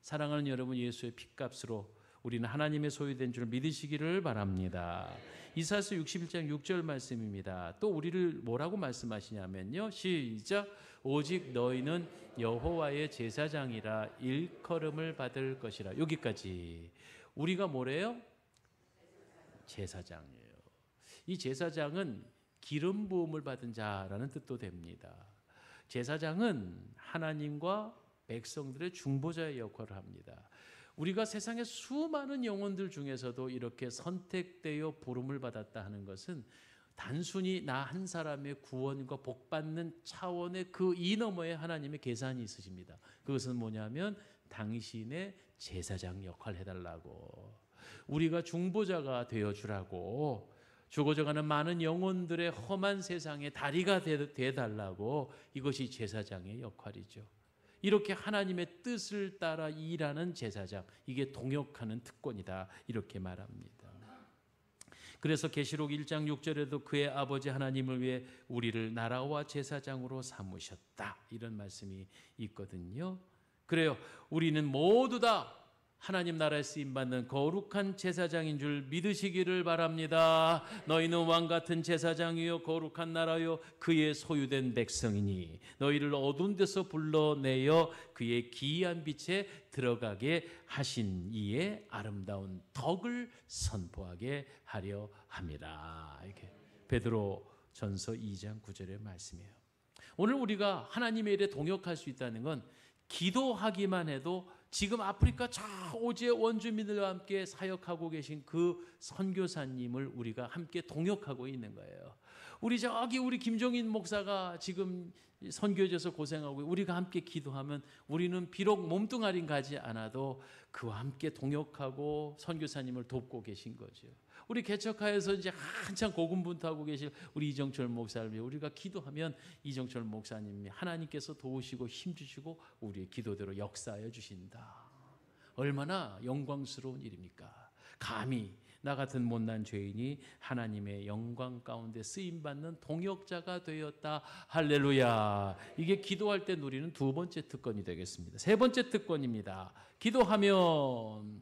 사랑하는 여러분, 예수의 핏값으로 우리는 하나님의 소유된 줄 믿으시기를 바랍니다. 이사야서 61장 6절 말씀입니다. 또 우리를 뭐라고 말씀하시냐면요. 시작. 오직 너희는 여호와의 제사장이라 일컬음을 받을 것이라. 여기까지. 우리가 뭐래요? 제사장이에요. 이 제사장은 기름 부음을 받은 자라는 뜻도 됩니다. 제사장은 하나님과 백성들의 중보자의 역할을 합니다. 우리가 세상의 수많은 영혼들 중에서도 이렇게 선택되어 부름을 받았다 하는 것은 단순히 나 한 사람의 구원과 복받는 차원의 그 이 너머에 하나님의 계산이 있으십니다. 그것은 뭐냐면 당신의 제사장 역할을 해달라고, 우리가 중보자가 되어주라고, 죽어져가는 많은 영혼들의 험한 세상에 다리가 되달라고. 이것이 제사장의 역할이죠. 이렇게 하나님의 뜻을 따라 일하는 제사장, 이게 동역하는 특권이다, 이렇게 말합니다. 그래서 계시록 1장 6절에도 그의 아버지 하나님을 위해 우리를 나라와 제사장으로 삼으셨다, 이런 말씀이 있거든요. 그래요, 우리는 모두 다 하나님 나라에 쓰임받는 거룩한 제사장인 줄 믿으시기를 바랍니다. 너희는 왕같은 제사장이요 거룩한 나라요 그의 소유된 백성이니 너희를 어두운 데서 불러내어 그의 기이한 빛에 들어가게 하신 이의 아름다운 덕을 선포하게 하려 함이라. 이렇게 베드로전서 2장 9절의 말씀이에요. 오늘 우리가 하나님의 일에 동역할 수 있다는 건 기도하기만 해도 지금 아프리카 저 오지의 원주민들과 함께 사역하고 계신 그 선교사님을 우리가 함께 동역하고 있는 거예요. 우리 김종인 목사가 지금 선교지에서 고생하고 우리가 함께 기도하면 우리는 비록 몸뚱아리 가지 않아도 그와 함께 동역하고 선교사님을 돕고 계신 거죠. 우리 개척하에서 이제 한참 고군분투하고 계실 우리 이정철 목사를 위해 우리가 기도하면 이정철 목사님이 하나님께서 도우시고 힘주시고 우리의 기도대로 역사하여 주신다. 얼마나 영광스러운 일입니까? 감히 나 같은 못난 죄인이 하나님의 영광 가운데 쓰임받는 동역자가 되었다. 할렐루야. 이게 기도할 때 누리는 두 번째 특권이 되겠습니다. 세 번째 특권입니다. 기도하면,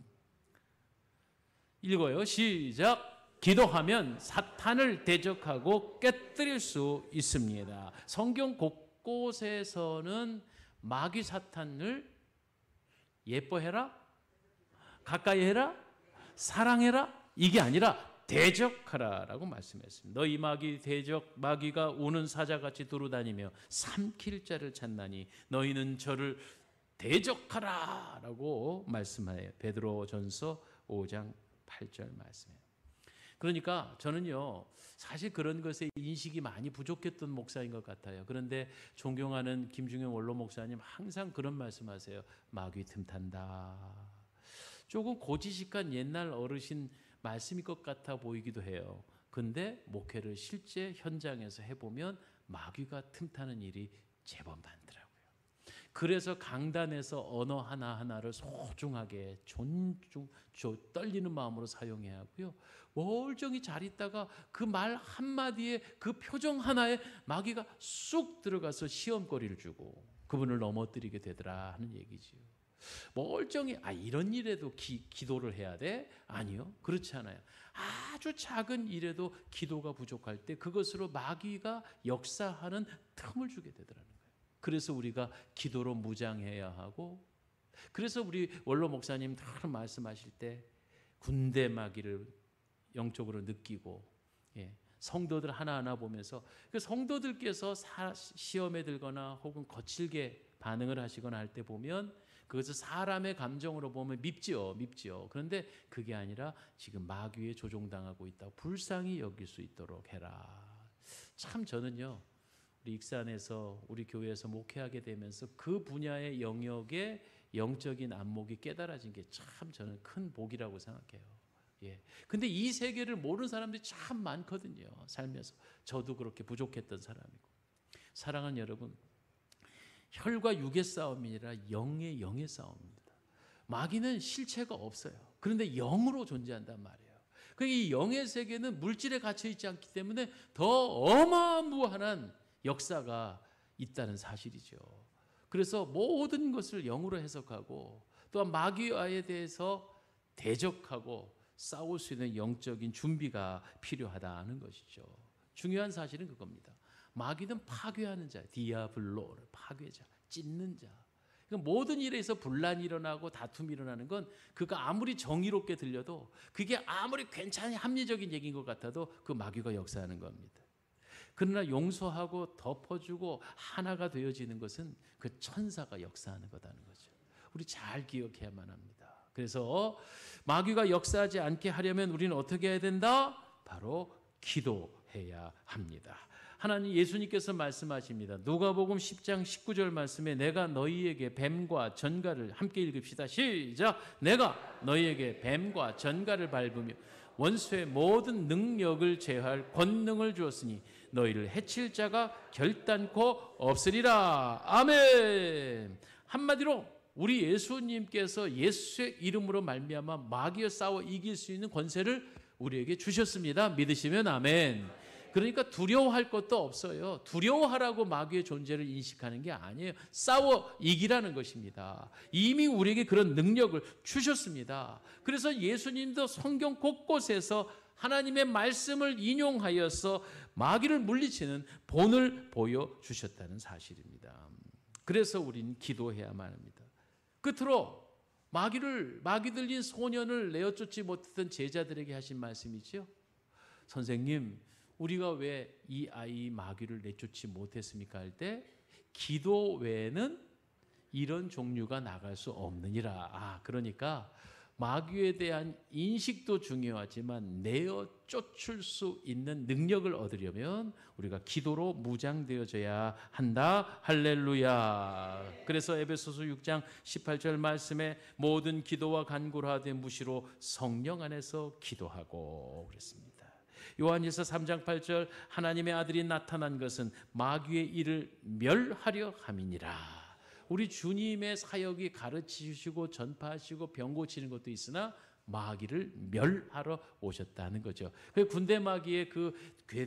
읽어요. 시작. 기도하면 사탄을 대적하고 깨뜨릴 수 있습니다. 성경 곳곳에서는 마귀 사탄을 예뻐해라, 가까이 해라, 사랑해라, 이게 아니라 대적하라라고 말씀했습니다. 너희 마귀가 우는 사자같이 두루다니며 삼킬 자를 찾나니 너희는 저를 대적하라라고 말씀해요. 베드로전서 5장 8절 말씀이에요. 그러니까 저는요, 사실 그런 것에 인식이 많이 부족했던 목사인 것 같아요. 그런데 존경하는 김중현 원로 목사님 항상 그런 말씀하세요. 마귀 틈탄다. 조금 고지식한 옛날 어르신 말씀일 것 같아 보이기도 해요. 근데 목회를 실제 현장에서 해보면 마귀가 틈타는 일이 제법 많더라고요. 그래서 강단에서 언어 하나하나를 소중하게 떨리는 마음으로 사용해야 하고요. 멀쩡히 잘 있다가 그 말 한마디에 그 표정 하나에 마귀가 쑥 들어가서 시험거리를 주고 그분을 넘어뜨리게 되더라 하는 얘기지요. 멀쩡히 이런 일에도 기도를 해야 돼? 아니요. 그렇지 않아요. 아주 작은 일에도 기도가 부족할 때 그것으로 마귀가 역사하는 틈을 주게 되더라는 거예요. 그래서 우리가 기도로 무장해야 하고, 그래서 우리 원로 목사님 다 말씀하실 때 군대 마귀를 영적으로 느끼고, 성도들 하나하나 보면서 그 성도들께서 시험에 들거나 혹은 거칠게 반응을 하시거나 할 때 보면 그것을 사람의 감정으로 보면 밉지요. 그런데 그게 아니라 지금 마귀에 조종당하고 있다고 불쌍히 여길 수 있도록 해라. 참 저는요, 우리 익산에서 우리 교회에서 목회하게 되면서 그 분야의 영역에 영적인 안목이 깨달아진 게 참 저는 큰 복이라고 생각해요. 근데 이 세계를 모르는 사람들이 참 많거든요. 살면서 저도 그렇게 부족했던 사람이고. 사랑하는 여러분, 혈과 육의 싸움이 아니라 영의 싸움입니다. 마귀는 실체가 없어요. 그런데 영으로 존재한단 말이에요. 이 영의 세계는 물질에 갇혀 있지 않기 때문에 더 어마무한한 역사가 있다는 사실이죠. 그래서 모든 것을 영으로 해석하고 또한 마귀와에 대해서 대적하고 싸울 수 있는 영적인 준비가 필요하다는 것이죠. 중요한 사실은 그겁니다. 마귀는 파괴하는 자, 디아블로를 파괴자, 찢는 자. 그러니까 모든 일에서 분란이 일어나고 다툼이 일어나는 건 그가 아무리 정의롭게 들려도 그게 아무리 괜찮은 합리적인 얘기인 것 같아도 그 마귀가 역사하는 겁니다. 그러나 용서하고 덮어주고 하나가 되어지는 것은 그 천사가 역사하는 거다는 거죠. 우리 잘 기억해야만 합니다. 그래서 마귀가 역사하지 않게 하려면 우리는 어떻게 해야 된다? 바로 기도해야 합니다. 하나님 예수님께서 말씀하십니다. 누가복음 10장 19절 말씀에 내가 너희에게 뱀과 전갈을 함께 읽읍시다. 시작. 내가 너희에게 뱀과 전갈을 밟으며 원수의 모든 능력을 제할 권능을 주었으니 너희를 해칠 자가 결단코 없으리라. 아멘. 한마디로 우리 예수님께서 예수의 이름으로 말미암아 마귀와 싸워 이길 수 있는 권세를 우리에게 주셨습니다. 믿으시면 아멘. 그러니까 두려워할 것도 없어요. 두려워하라고 마귀의 존재를 인식하는 게 아니에요. 싸워 이기라는 것입니다. 이미 우리에게 그런 능력을 주셨습니다. 그래서 예수님도 성경 곳곳에서 하나님의 말씀을 인용하여서 마귀를 물리치는 본을 보여주셨다는 사실입니다. 그래서 우리는 기도해야만 합니다. 끝으로 마귀 들린 소년을 내어쫓지 못했던 제자들에게 하신 말씀이죠. 선생님, 우리가 왜 이 아이 마귀를 내쫓지 못했습니까? 할 때 기도 외에는 이런 종류가 나갈 수 없느니라. 그러니까 마귀에 대한 인식도 중요하지만 내어 쫓을 수 있는 능력을 얻으려면 우리가 기도로 무장되어져야 한다. 할렐루야. 그래서 에베소서 6장 18절 말씀에 모든 기도와 간구를 하되 무시로 성령 안에서 기도하고 그랬습니다. 요한일서 3장 8절 하나님의 아들이 나타난 것은 마귀의 일을 멸하려 함이니라. 우리 주님의 사역이 가르치시고 전파하시고 병 고치는 것도 있으나 마귀를 멸하러 오셨다는 거죠. 그 군대 마귀의 그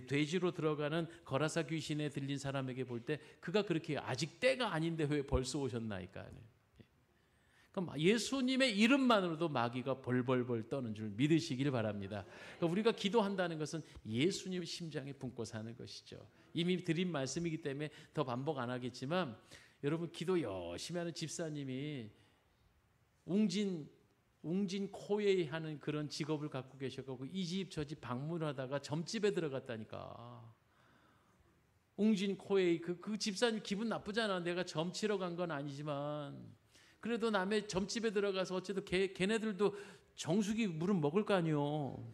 돼지로 들어가는 거라사 귀신에 들린 사람에게 볼 때 그가 그렇게 아직 때가 아닌데 왜 벌써 오셨나이까. 그럼 예수님의 이름만으로도 마귀가 벌벌벌 떠는 줄 믿으시길 바랍니다. 그러니까 우리가 기도한다는 것은 예수님 심장에 품고 사는 것이죠. 이미 드린 말씀이기 때문에 더 반복 안 하겠지만 여러분 기도 열심히 하는 집사님이 웅진 코웨이 하는 그런 직업을 갖고 계셔가지고 이 집 저 집 방문하다가 점집에 들어갔다니까. 웅진 코웨이 그 집사님 기분 나쁘잖아. 내가 점 치러 간 건 아니지만 그래도 남의 점집에 들어가서 어쨌든 걔네들도 정수기 물은 먹을 거 아니요.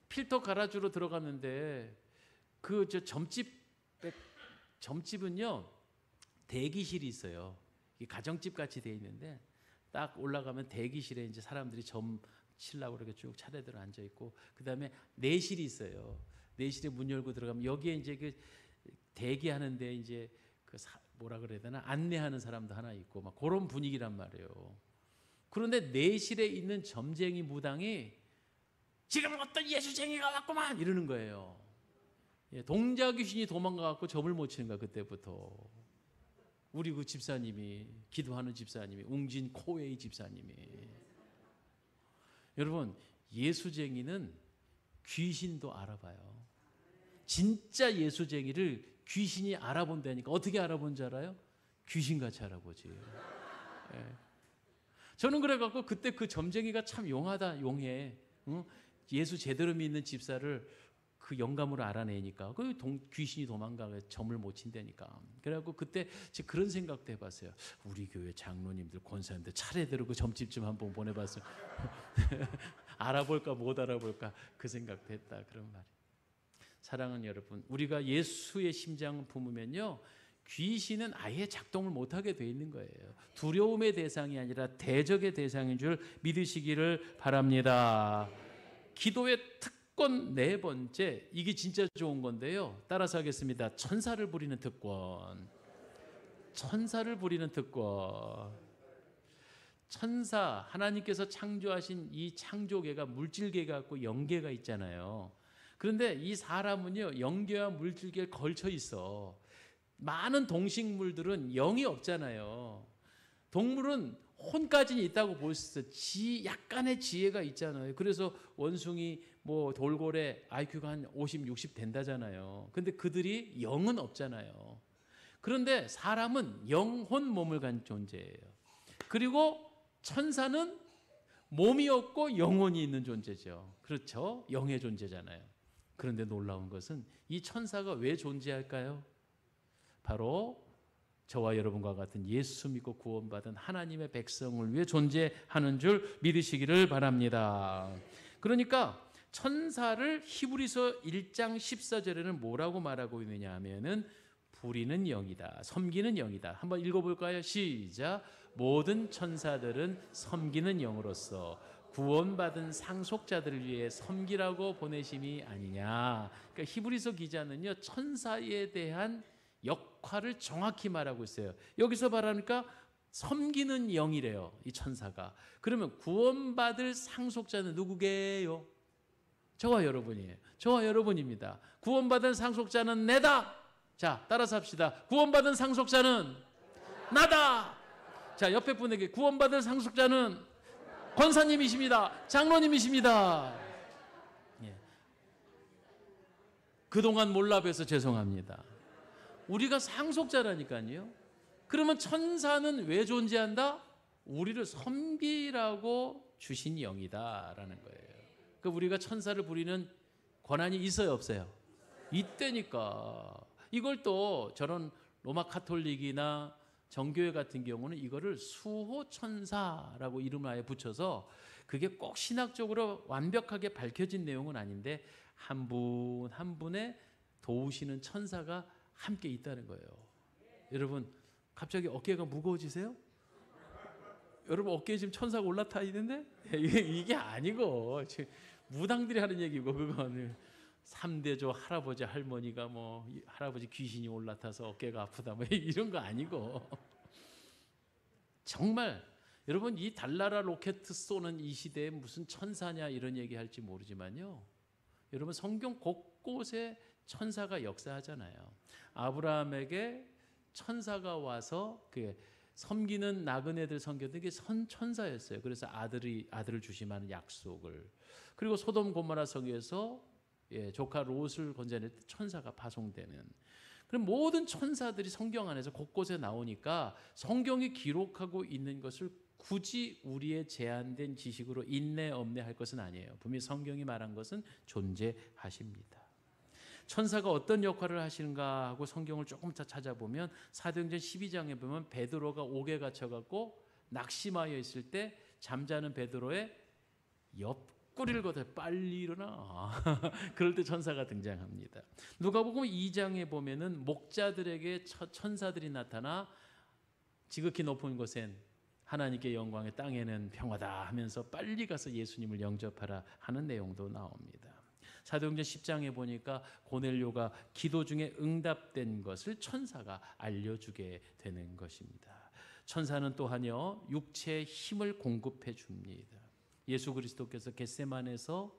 필터 갈아주러 들어갔는데 그 저 점집은요 대기실이 있어요. 가정집 같이 돼 있는데 딱 올라가면 대기실에 이제 사람들이 점 치려고 그렇게 쭉 차례대로 앉아 있고 그다음에 내실이 있어요. 내실에 문 열고 들어가면 여기에 이제 그 대기하는데 이제 뭐라 그래야 되나 안내하는 사람도 하나 있고 막 그런 분위기란 말이에요. 그런데 내실에 있는 점쟁이 무당이 지금 어떤 예수쟁이가 왔구만 이러는 거예요. 동자 귀신이 도망가갖고 점을 못 치는 거야 그때부터. 우리 그 집사님이, 기도하는 집사님이, 웅진 코웨이 집사님이. 여러분, 예수쟁이는 귀신도 알아봐요. 진짜 예수쟁이를 귀신이 알아본다니까. 어떻게 알아본 줄 알아요? 귀신같이 알아보지. 예. 저는 그래갖고 그때 그 점쟁이가 참 용하다, 용해. 응? 예수 제대로 믿는 집사를 그 영감으로 알아내니까 귀신이 도망가 점을 못 친다니까. 그래갖고 그때 그런 생각도 해봤어요. 우리 교회 장로님들, 권사님들 차례대로 그 점집 좀 한번 보내봤어요. 알아볼까 못 알아볼까 그 생각도 했다. 그런 말이. 사랑하는 여러분, 우리가 예수의 심장을 품으면요, 귀신은 아예 작동을 못하게 돼 있는 거예요. 두려움의 대상이 아니라 대적의 대상인 줄 믿으시기를 바랍니다. 기도의 특권 네 번째, 이게 진짜 좋은 건데요. 따라서 하겠습니다. 천사를 부리는 특권. 천사를 부리는 특권. 천사, 하나님께서 창조하신 이 창조계가 물질계가 있고 영계가 있잖아요. 그런데 이 사람은요, 영계와 물질계에 걸쳐 있어. 많은 동식물들은 영이 없잖아요. 동물은 혼까지는 있다고 볼 수 있어. 약간의 지혜가 있잖아요. 그래서 원숭이, 돌고래 IQ가 한 50, 60 된다잖아요. 근데 그들이 영은 없잖아요. 그런데 사람은 영혼 몸을 가진 존재예요. 그리고 천사는 몸이 없고 영혼이 있는 존재죠. 그렇죠? 영의 존재잖아요. 그런데 놀라운 것은 이 천사가 왜 존재할까요? 바로 저와 여러분과 같은 예수 믿고 구원받은 하나님의 백성을 위해 존재하는 줄 믿으시기를 바랍니다. 그러니까 천사를 히브리서 1장 14절에는 뭐라고 말하고 있느냐 하면은 부리는 영이다, 섬기는 영이다. 한번 읽어볼까요? 시작. 모든 천사들은 섬기는 영으로서 구원받은 상속자들을 위해 섬기라고 보내심이 아니냐. 그러니까 히브리서 기자는요, 천사에 대한 역할을 정확히 말하고 있어요. 여기서 말하니까 섬기는 영이래요, 이 천사가. 그러면 구원받을 상속자는 누구게요? 저와 여러분이에요. 저와 여러분입니다. 구원받은 상속자는 내다. 자, 따라서 합시다. 구원받은 상속자는 나다. 자, 옆에 분에게 구원받은 상속자는 권사님이십니다. 장로님이십니다. 예. 그동안 몰라봬서 죄송합니다. 우리가 상속자라니까요. 그러면 천사는 왜 존재한다? 우리를 섬기라고 주신 영이다라는 거예요. 그 우리가 천사를 부리는 권한이 있어요, 없어요? 있다니까. 이걸 또 저런 로마 카톨릭이나 정교회 같은 경우는 이거를 수호천사라고 이름을 아예 붙여서, 그게 꼭 신학적으로 완벽하게 밝혀진 내용은 아닌데 한 분 한 분의 도우시는 천사가 함께 있다는 거예요. 여러분, 갑자기 어깨가 무거워지세요? 여러분, 어깨에 지금 천사가 올라타 있는데? 이게 아니고, 지금 무당들이 하는 얘기고, 그거는 3대조 할아버지 할머니가 할아버지 귀신이 올라타서 어깨가 아프다 이런 거 아니고, 정말 여러분, 이 달나라 로켓 쏘는 이 시대에 무슨 천사냐 이런 얘기 할지 모르지만요, 여러분, 성경 곳곳에 천사가 역사하잖아요. 아브라함에게 천사가 와서 섬기는 나그네들 섬겼던 게 천사였어요. 그래서 아들을 주시마는 약속을. 그리고 소돔 고모라 성에서 조카 롯을 건져낼 때 천사가 파송되는. 그럼 모든 천사들이 성경 안에서 곳곳에 나오니까 성경이 기록하고 있는 것을 굳이 우리의 제한된 지식으로 인내 없내 할 것은 아니에요. 분명히 성경이 말한 것은 존재하십니다. 천사가 어떤 역할을 하시는가 하고 성경을 조금 더 찾아보면 사도행전 12장에 보면 베드로가 옥에 갇혀갖고 낙심하여 있을 때 잠자는 베드로의 옆구리를 걷어 빨리 일어나. 그럴 때 천사가 등장합니다. 누가복음 2장에 보면은 목자들에게 천사들이 나타나 지극히 높은 곳엔 하나님께 영광의 땅에는 평화다 하면서 빨리 가서 예수님을 영접하라 하는 내용도 나옵니다. 사도행전 10장에 보니까 고넬료가 기도 중에 응답된 것을 천사가 알려주게 되는 것입니다. 천사는 또한요, 육체의 힘을 공급해 줍니다. 예수 그리스도께서 겟세마네에서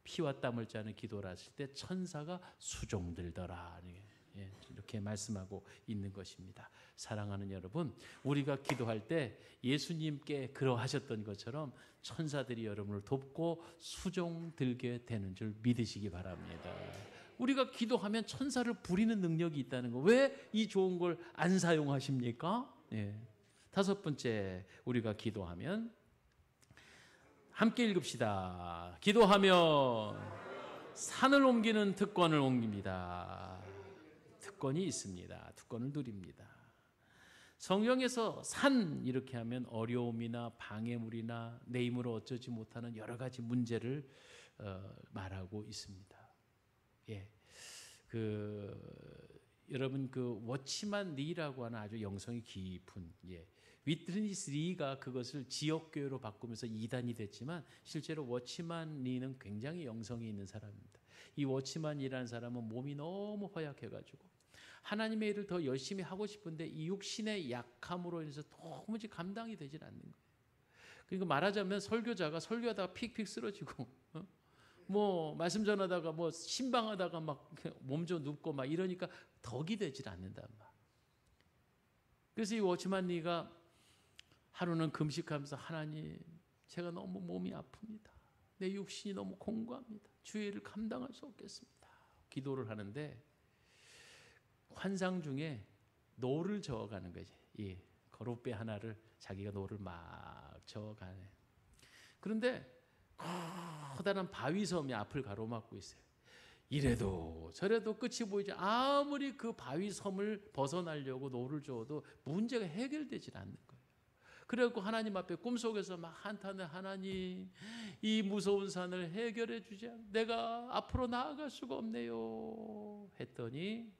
피와 땀을 짜는 기도를 하실 때 천사가 수종들더라 이렇게 말씀하고 있는 것입니다. 사랑하는 여러분, 우리가 기도할 때 예수님께 그러하셨던 것처럼 천사들이 여러분을 돕고 수종 들게 되는 줄 믿으시기 바랍니다. 우리가 기도하면 천사를 부리는 능력이 있다는 거, 왜 이 좋은 걸 안 사용하십니까? 예. 다섯 번째, 우리가 기도하면 함께 읽읍시다. 기도하면 산을 옮기는 특권을 옮깁니다. 특권이 있습니다. 특권을 누립니다. 성경에서 산 이렇게 하면 어려움이나 방해물이나 내 힘으로 어쩌지 못하는 여러 가지 문제를 말하고 있습니다. 예, 여러분 워치만 리라고 하는 아주 영성이 깊은 위트니스 리가 그것을 지역교회로 바꾸면서 이단이 됐지만 실제로 워치만 리는 굉장히 영성이 있는 사람입니다. 이 워치만 리라는 사람은 몸이 너무 허약해가지고 하나님의 일을 더 열심히 하고 싶은데 이 육신의 약함으로 인해서 도무지 감당이 되질 않는 거예요. 그러니까 말하자면 설교자가 설교하다가 픽픽 쓰러지고 뭐 말씀 전하다가 뭐 신방하다가 막 몸 좀 눕고 막 이러니까 덕이 되질 않는단 말. 그래서 이 워치만 리가 하루는 금식하면서 하나님, 제가 너무 몸이 아픕니다. 내 육신이 너무 공고합니다. 주의 일을 감당할 수 없겠습니다. 기도를 하는데 환상 중에 노를 저어가는 거지. 이 거룻배 하나를 자기가 노를 막 저어가네. 그런데 커다란 바위섬이 앞을 가로막고 있어요. 이래도 저래도 끝이 보이지. 아무리 그 바위섬을 벗어나려고 노를 저어도 문제가 해결되질 않는 거예요. 그래갖고 하나님 앞에 꿈속에서 막 한탄을, 하나님, 이 무서운 산을 해결해 주자. 내가 앞으로 나아갈 수가 없네요. 했더니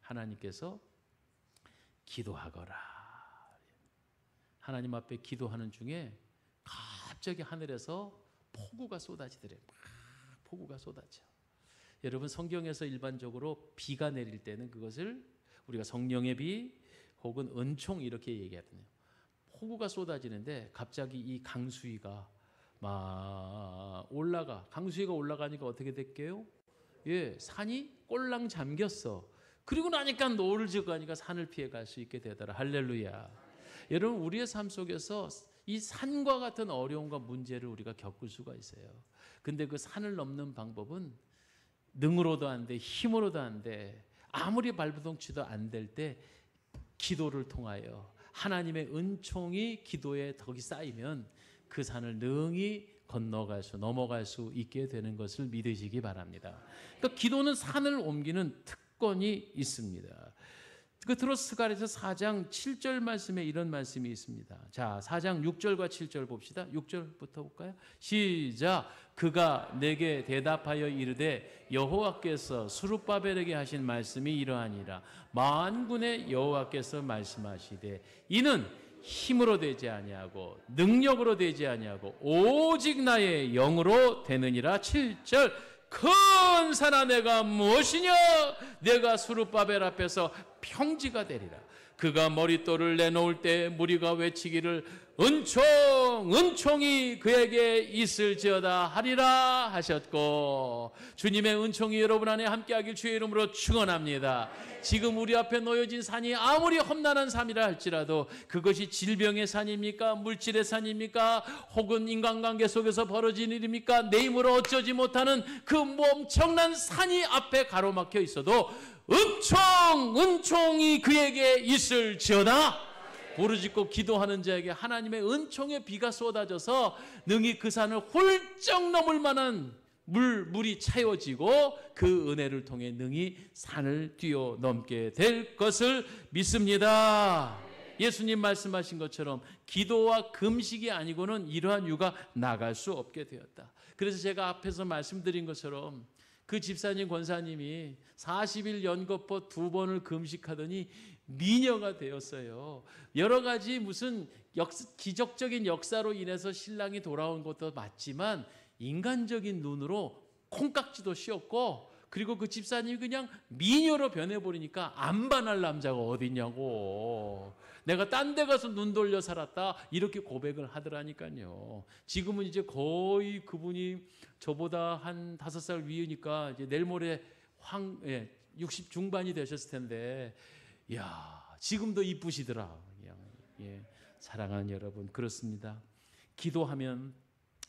하나님께서 기도하거라. 하나님 앞에 기도하는 중에 갑자기 하늘에서 폭우가 쏟아지더래요. 폭우가 쏟아져. 여러분, 성경에서 일반적으로 비가 내릴 때는 그것을 우리가 성령의 비 혹은 은총 이렇게 얘기하거든요. 폭우가 쏟아지는데 갑자기 이 강수위가 막 올라가. 강수위가 올라가니까 어떻게 됐게요? 예, 산이 꼴랑 잠겼어. 그리고 나니까 노를 지고 가니까 산을 피해 갈 수 있게 되더라. 할렐루야. 여러분, 우리의 삶 속에서 이 산과 같은 어려움과 문제를 우리가 겪을 수가 있어요. 근데 그 산을 넘는 방법은 능으로도 안 돼, 힘으로도 안 돼, 아무리 발버둥치도 안 될 때 기도를 통하여 하나님의 은총이 기도에 덕이 쌓이면 그 산을 능히 넘어갈 수 있게 되는 것을 믿으시기 바랍니다. 그러니까 기도는 산을 옮기는 특권이 있습니다. 끝으로 스가랴서 4장 7절 말씀에 이런 말씀이 있습니다. 자, 4장 6절과 7절 봅시다. 6절부터 볼까요? 시작. 그가 내게 대답하여 이르되 여호와께서 스룹바벨에게 하신 말씀이 이러하니라. 만군의 여호와께서 말씀하시되 이는 힘으로 되지 아니하고 능력으로 되지 아니하고 오직 나의 영으로 되느니라. 7절. 큰 산아 내가 무엇이냐? 내가 스룹바벨 앞에서 평지가 되리라. 그가 머릿돌을 내놓을 때 무리가 외치기를 은총 은총이 그에게 있을지어다 하리라 하셨고, 주님의 은총이 여러분 안에 함께하길 주의 이름으로 축원합니다. 지금 우리 앞에 놓여진 산이 아무리 험난한 산이라 할지라도 그것이 질병의 산입니까? 물질의 산입니까? 혹은 인간관계 속에서 벌어진 일입니까? 내 힘으로 어쩌지 못하는 그 엄청난 산이 앞에 가로막혀 있어도 은총이 그에게 있을지어다. 부르짖고 기도하는 자에게 하나님의 은총의 비가 쏟아져서 능히 그 산을 훌쩍 넘을 만한 물이 차여지고 그 은혜를 통해 능히 산을 뛰어넘게 될 것을 믿습니다. 예수님 말씀하신 것처럼 기도와 금식이 아니고는 이러한 유가 나갈 수 없게 되었다. 그래서 제가 앞에서 말씀드린 것처럼 그 집사님 권사님이 40일 연거푸 2번을 금식하더니 미녀가 되었어요. 여러 가지 무슨 기적적인 역사로 인해서 신랑이 돌아온 것도 맞지만 인간적인 눈으로 콩깍지도 씌었고, 그리고 그 집사님이 그냥 미녀로 변해버리니까 안 반할 남자가 어딨냐고. 내가 딴 데 가서 눈 돌려 살았다 이렇게 고백을 하더라니까요. 지금은 이제 거의 그분이 저보다 한 5살 위니까 이제 내일 모레 60 중반이 되셨을 텐데, 야, 지금도 이쁘시더라. 그냥. 예, 사랑하는 여러분, 그렇습니다. 기도하면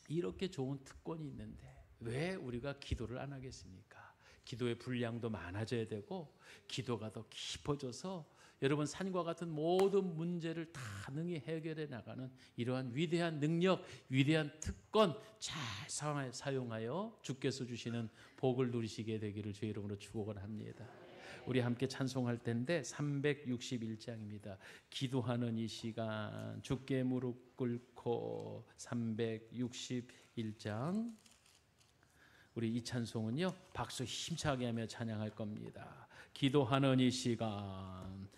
이렇게 좋은 특권이 있는데 왜 우리가 기도를 안 하겠습니까? 기도의 분량도 많아져야 되고 기도가 더 깊어져서 여러분 산과 같은 모든 문제를 다 능히 해결해 나가는 이러한 위대한 능력, 위대한 특권 잘 사용하여 주께서 주시는 복을 누리시게 되기를 주의 이름으로 축원합니다. 우리 함께 찬송할 텐데 361장입니다. 기도하는 이 시간 주께 무릎 꿇고 361장 우리 이 찬송은요 박수 힘차게 하며 찬양할 겁니다. 기도하는 이 시간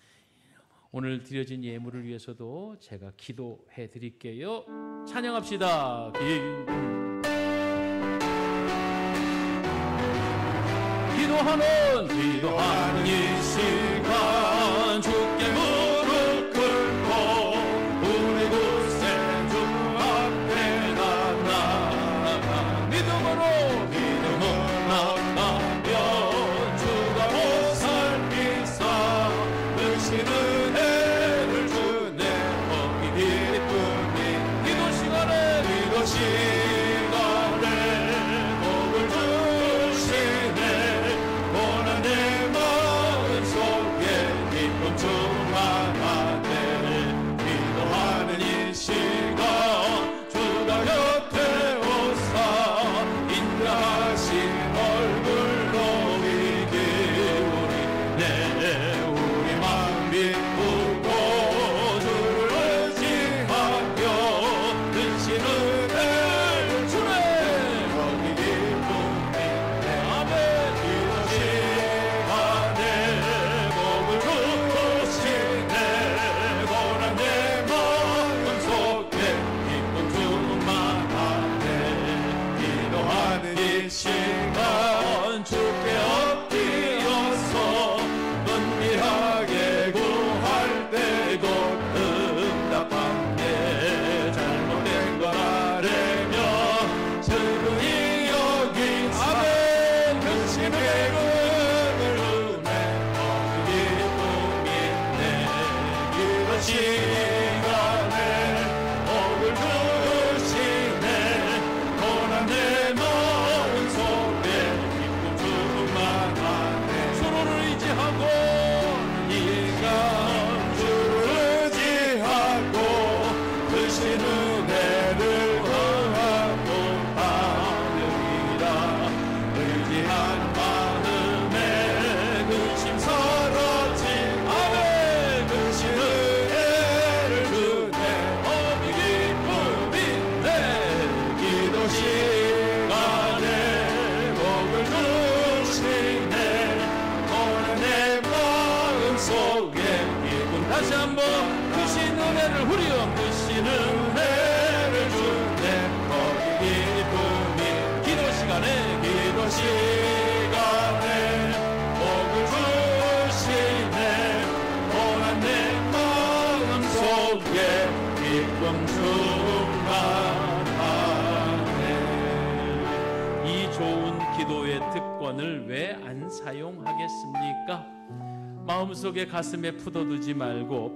오늘 드려진 예물을 위해서도 제가 기도해 드릴게요. 찬양합시다. 기도하는 이 시간 주께 무릎 꿇고 우리 굳세 주 앞에 나아가 믿음으로 나가면 주가 못 살피사 은신은 해를 주네 거기 기쁨이 기도 시간에 복을 주시네 고난의 마음 속에 기쁨 충만하네 기도하는 이 시간 주가 곁에 오사 인자하신 얼굴로 귀 기울이네 우리 맘 비우고 주를 의지하며 근신 은혜를 주네 거기 기쁨이 아멘 기도 시간에 복을 주시네 고난 내 마음 속에 기쁨 충만하네 기도하는 이 시간 주께 엎드려서 은밀하게 구할 때 곧 응답받네 잘못된 걸 아뢰며 슬프이 여긴 아멘 근심의 은을 은혜 거기 기쁨이 있네 기도 시간에 복을 주시네 고난 내 마음 속에 기쁨 충만하네 서로를 의지하고 이가 주를 의지하고 크신 은혜를 허하고 하느니라 의지한 마음에 근심 사라진 아멘 크신 은혜를 주네 어디 기쁨이 내 기도 시간에 복을 주시네 고난 내 마음 속에 기쁨 다시 한번 크신 은혜를 후리어 크신 은혜를 주네 거기 기쁨이 기도 시간에 복을 주시네 고난 내 마음 속에 기쁨 충만하네 이 좋은 기도의 특권을 왜 안 사용하겠습니까? 마음속에 가슴에 품어두지 말고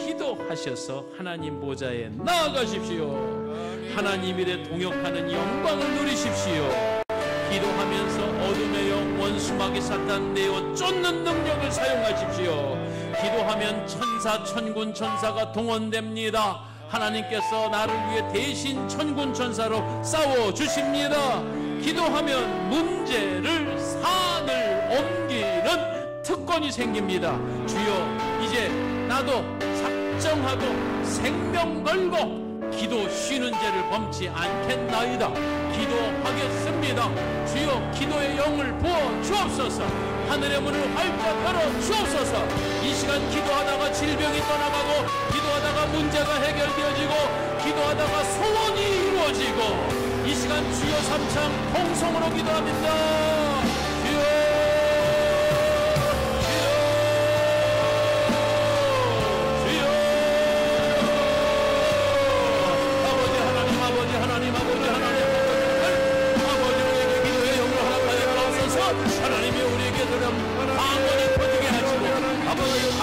기도하셔서 하나님 보좌에 나아가십시오. 하나님 일에 동역하는 영광을 누리십시오. 기도하면서 어둠의 영 원수마귀 사탄 내어 쫓는 능력을 사용하십시오. 기도하면 천사 천군 천사가 동원됩니다. 하나님께서 나를 위해 대신 천군 천사로 싸워주십니다. 기도하면 문제를 산을 옮기는 특권이 생깁니다. 주여 이제 나도 작정하고 생명 걸고 기도 쉬는 죄를 범치 않겠나이다. 기도하겠습니다. 주여 기도의 영을 부어 주옵소서. 하늘의 문을 활짝 열어 주옵소서. 이 시간 기도하다가 질병이 떠나가고 기도하다가 문제가 해결되어지고 기도하다가 소원이 이루어지고 이 시간 주여 삼창 통성으로 기도합니다. 주여 하나님이 우리에게 들은 방언이 터지게 하시고 아버지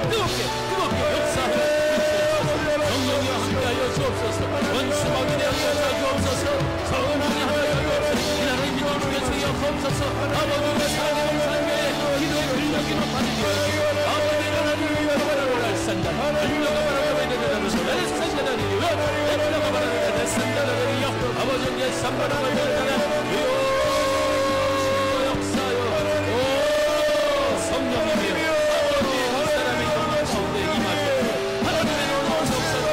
뜨겁게 역사하여 성령이 함께하여 주옵소서. 원수마귀 되어서 주옵소서. 성령이 함께하여 주옵소서. 이 나라의 민족 중에 세워주옵소서. 아버지의 사랑의 동산교회 기도의 근력이 높아지게 아버지의 하나님을 바라보라 산다. 근력을 바라보라 내 산다리요. 내가 바라보라 내 산다리요. 아버지의 산바라보라 역사요. 성령님이여 아버지의 그 사람의 영혼 가운데 임하소서. 하나님의 놀라운 역사를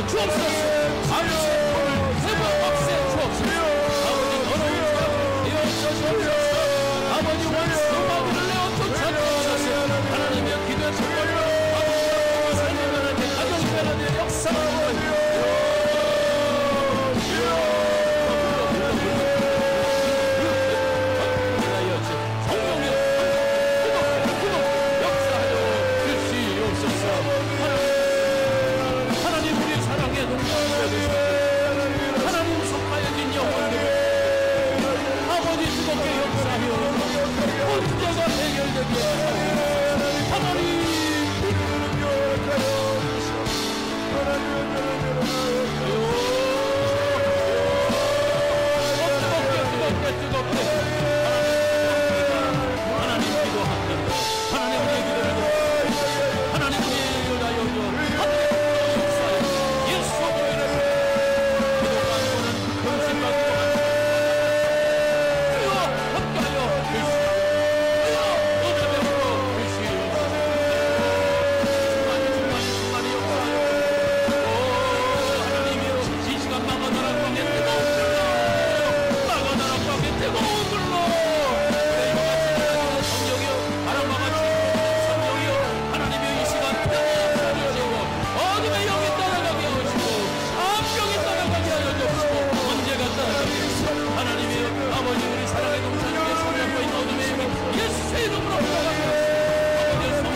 주옵소서. 산다리요. 아버지의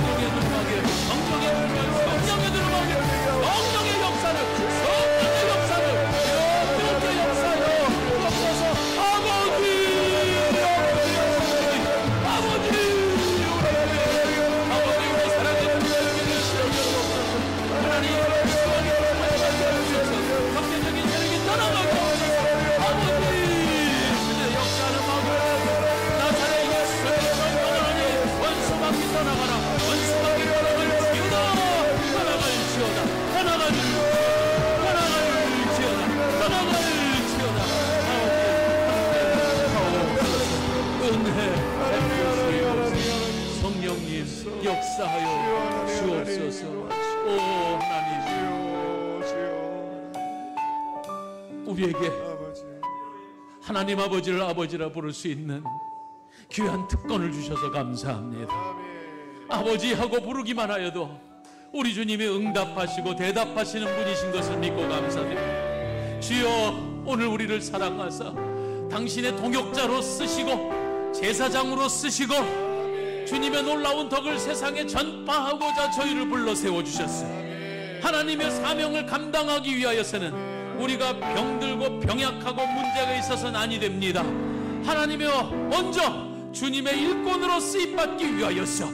역사를 역사하여 주옵소서. 오 하나님, 우리에게 하나님 아버지를 아버지라 부를 수 있는 귀한 특권을 주셔서 감사합니다. 아버지하고 부르기만 하여도 우리 주님이 응답하시고 대답하시는 분이신 것을 믿고 감사드립니다. 주여, 오늘 우리를 사랑하사 당신의 동역자로 쓰시고 제사장으로 쓰시고 주님의 놀라운 덕을 세상에 전파하고자 저희를 불러 세워주셨어요. 하나님의 사명을 감당하기 위하여서는 우리가 병들고 병약하고 문제가 있어서는 아니 됩니다. 하나님이여, 먼저 주님의 일꾼으로 쓰임받기 위하여서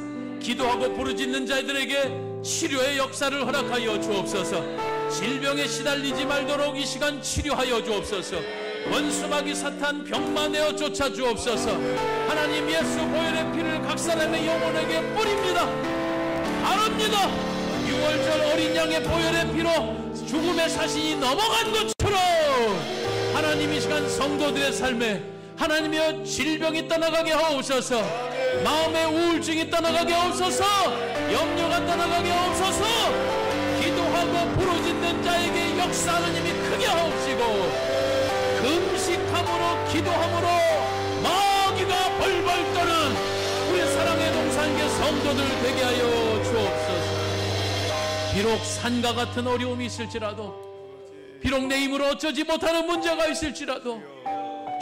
기도하고 부르짖는 자들에게 치료의 역사를 허락하여 주옵소서. 질병에 시달리지 말도록 이 시간 치료하여 주옵소서. 원수마귀 사탄 병만 내어 쫓아 주옵소서. 하나님, 예수 보혈의 피를 각 사람의 영혼에게 뿌립니다. 바릅니다. 6월절 어린 양의 보혈의 피로 죽음의 사신이 넘어간 것처럼 하나님, 이 시간 성도들의 삶에 하나님이여 질병이 떠나가게 하옵소서. 마음의 우울증이 떠나가게 하옵소서. 염려가 떠나가게 하옵소서. 기도하고 부르짖는 자에게 역사하는 힘이 크게 하옵시고, 금식함으로 기도함으로 마귀가 벌벌 떠는 우리 사랑의 동산계 성도들 되게 하여 주옵소서. 비록 산과 같은 어려움이 있을지라도, 비록 내 힘으로 어쩌지 못하는 문제가 있을지라도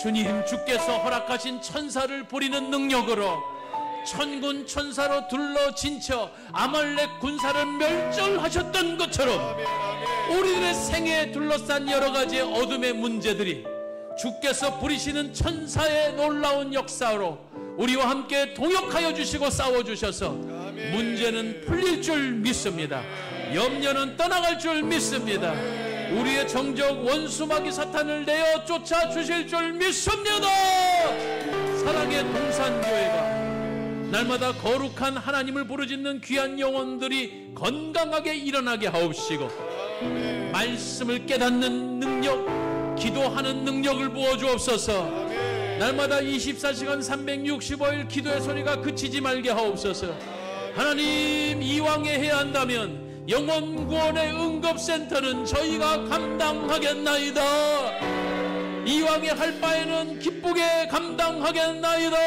주님, 주께서 허락하신 천사를 부리는 능력으로 천군 천사로 둘러 진쳐 아말렉 군사를 멸절하셨던 것처럼 우리들의 생애에 둘러싼 여러 가지 어둠의 문제들이 주께서 부리시는 천사의 놀라운 역사로 우리와 함께 동역하여 주시고 싸워주셔서 문제는 풀릴 줄 믿습니다. 염려는 떠나갈 줄 믿습니다. 우리의 정적 원수마귀 사탄을 내어 쫓아 주실 줄 믿습니다. 사랑의 동산교회가 날마다 거룩한 하나님을 부르짖는 귀한 영혼들이 건강하게 일어나게 하옵시고, 말씀을 깨닫는 능력, 기도하는 능력을 부어주옵소서. 날마다 24시간 365일 기도의 소리가 그치지 말게 하옵소서. 하나님, 이왕에 해야 한다면 영혼 구원의 응급센터는 저희가 감당하겠나이다. 이왕에 할 바에는 기쁘게 감당하겠나이다.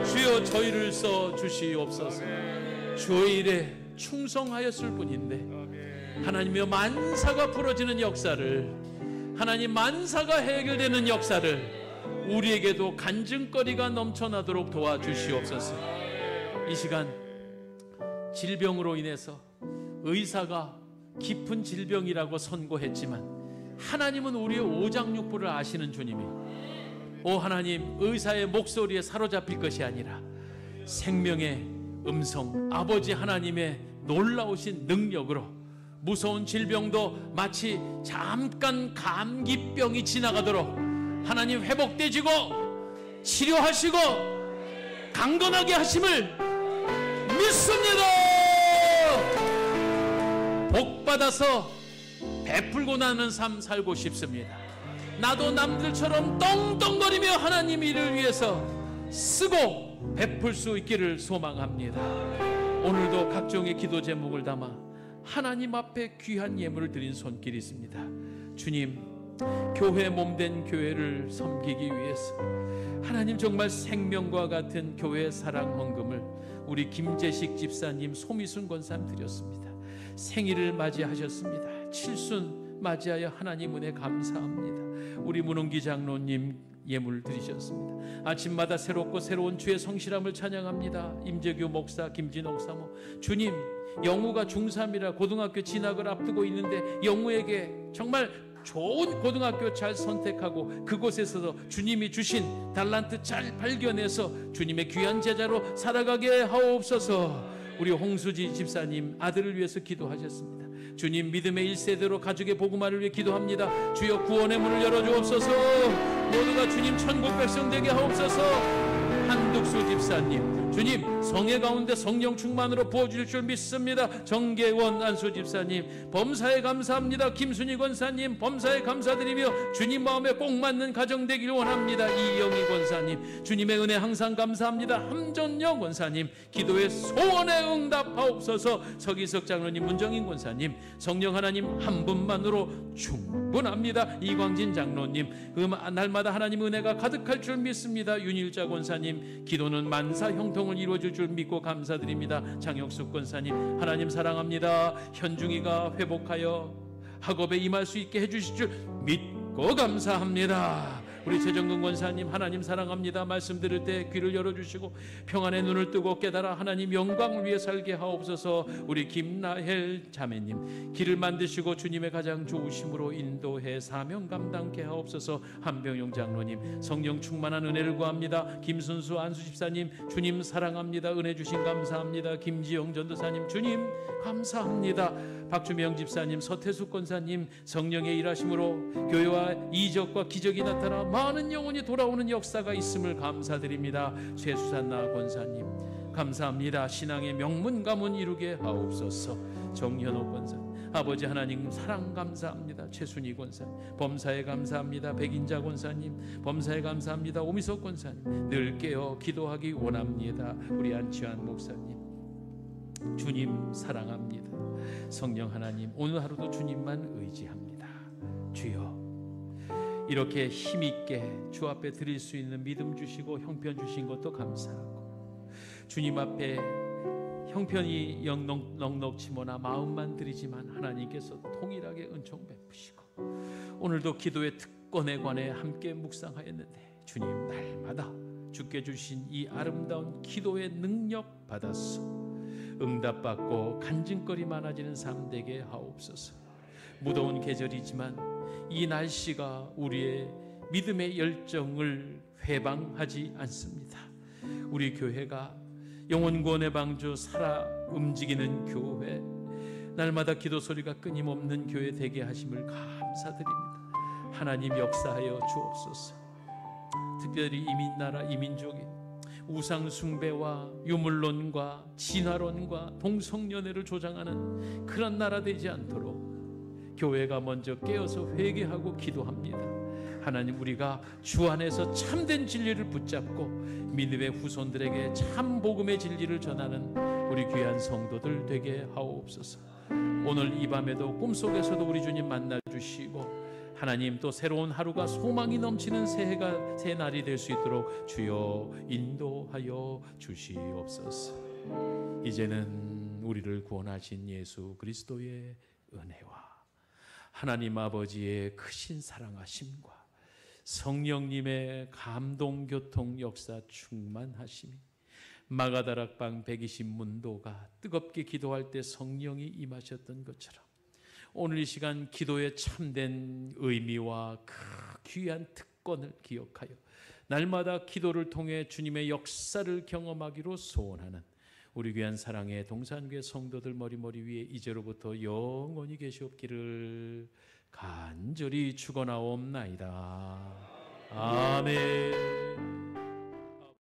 주여, 저희를 써 주시옵소서. 주의 일에 충성하였을 뿐인데 하나님이여, 만사가 풀어지는 역사를, 하나님 만사가 해결되는 역사를 우리에게도 간증거리가 넘쳐나도록 도와주시옵소서. 이 시간 질병으로 인해서 의사가 깊은 질병이라고 선고했지만 하나님은 우리의 오장육부를 아시는 주님이, 오 하나님, 의사의 목소리에 사로잡힐 것이 아니라 생명의 음성, 아버지 하나님의 놀라우신 능력으로 무서운 질병도 마치 잠깐 감기병이 지나가도록 하나님 회복되지고 치료하시고 강건하게 하심을 믿습니다. 복받아서 베풀고 나는 삶 살고 싶습니다. 나도 남들처럼 떵떵거리며 하나님 일을 위해서 쓰고 베풀 수 있기를 소망합니다. 오늘도 각종의 기도 제목을 담아 하나님 앞에 귀한 예물을 드린 손길이 있습니다. 주님, 교회 몸된 교회를 섬기기 위해서 하나님 정말 생명과 같은 교회 사랑 헌금을 우리 김재식 집사님, 소미순 권사님 드렸습니다. 생일을 맞이하셨습니다. 칠순 맞이하여 하나님 은혜 감사합니다. 우리 문흥기 장로님 예물 드리셨습니다. 아침마다 새롭고 새로운 주의 성실함을 찬양합니다. 임재규 목사, 김진옥 사모, 주님, 영우가 중3이라 고등학교 진학을 앞두고 있는데 영우에게 정말 좋은 고등학교 잘 선택하고 그곳에서도 주님이 주신 달란트 잘 발견해서 주님의 귀한 제자로 살아가게 하옵소서. 우리 홍수지 집사님 아들을 위해서 기도하셨습니다. 주님, 믿음의 1세대로 가족의 복음화를 위해 기도합니다. 주여, 구원의 문을 열어주옵소서. 모두가 주님 천국 백성 되게 하옵소서. 한득수 집사님, 주님, 성회 가운데 성령 충만으로 부어주실 줄 믿습니다. 정계원 안수 집사님, 범사에 감사합니다. 김순희 권사님, 범사에 감사드리며 주님 마음에 꼭 맞는 가정 되길 원합니다. 이영희 권사님, 주님의 은혜 항상 감사합니다. 함전영 권사님, 기도의 소원에 응답하옵소서. 서기석 장로님, 문정인 권사님, 성령 하나님 한 분만으로 충분합니다. 이광진 장로님, 날마다 하나님 은혜가 가득할 줄 믿습니다. 윤일자 권사님, 기도는 만사 형통을 이루어줄 줄 믿고 감사드립니다. 장혁숙 권사님, 하나님 사랑합니다. 현중이가 회복하여 학업에 임할 수 있게 해주실 줄 믿고 감사합니다. 우리 최정근 권사님, 하나님 사랑합니다. 말씀 들을 때 귀를 열어주시고 평안의 눈을 뜨고 깨달아 하나님 영광을 위해 살게 하옵소서. 우리 김나헬 자매님, 길을 만드시고 주님의 가장 좋으심으로 인도해 사명 감당케 하옵소서. 한병용 장로님, 성령 충만한 은혜를 구합니다. 김순수 안수 집사님, 주님 사랑합니다. 은혜 주신 감사합니다. 김지영 전도사님, 주님 감사합니다. 박주명 집사님, 서태숙 권사님, 성령의 일하심으로 교회와 이적과 기적이 나타나 많은 영혼이 돌아오는 역사가 있음을 감사드립니다. 최수산나 권사님, 감사합니다. 신앙의 명문 가문 이루게 하옵소서. 정현옥 권사님, 아버지 하나님 사랑 감사합니다. 최순희 권사님, 범사에 감사합니다. 백인자 권사님, 범사에 감사합니다. 오미석 권사님, 늘 깨어 기도하기 원합니다. 우리 안치환 목사님, 주님 사랑합니다. 성령 하나님, 오늘 하루도 주님만 의지합니다. 주여, 이렇게 힘있게 주 앞에 드릴 수 있는 믿음 주시고 형편 주신 것도 감사하고 주님 앞에 형편이 넉넉치 못하 마음만 드리지만 하나님께서 통일하게 은총 베푸시고 오늘도 기도의 특권에 관해 함께 묵상하였는데 주님 날마다 주께 주신 이 아름다운 기도의 능력 받았소. 응답받고 간증거리 많아지는 삶 되게 하옵소서. 무더운 계절이지만 이 날씨가 우리의 믿음의 열정을 회방하지 않습니다. 우리 교회가 영혼구원의 방주 살아 움직이는 교회, 날마다 기도 소리가 끊임없는 교회 되게 하심을 감사드립니다. 하나님 역사하여 주옵소서. 특별히 이민나라 이민족이 우상 숭배와 유물론과 진화론과 동성연애를 조장하는 그런 나라 되지 않도록 교회가 먼저 깨어서 회개하고 기도합니다. 하나님, 우리가 주 안에서 참된 진리를 붙잡고 믿음의 후손들에게 참 복음의 진리를 전하는 우리 귀한 성도들 되게 하옵소서. 오늘 이 밤에도 꿈속에서도 우리 주님 만나 주시고 하나님, 또 새로운 하루가 소망이 넘치는 새 날이 될 수 있도록 주여 인도하여 주시옵소서. 이제는 우리를 구원하신 예수 그리스도의 은혜와 하나님 아버지의 크신 사랑하심과 성령님의 감동 교통 역사 충만하심이 마가다락방 120문도가 뜨겁게 기도할 때 성령이 임하셨던 것처럼 오늘 이 시간 기도의 참된 의미와 그 귀한 특권을 기억하여 날마다 기도를 통해 주님의 역사를 경험하기로 소원하는 우리 귀한 사랑의 동산교회 성도들 머리머리 위에 이제로부터 영원히 계시옵기를 간절히 축원하옵나이다. 아멘.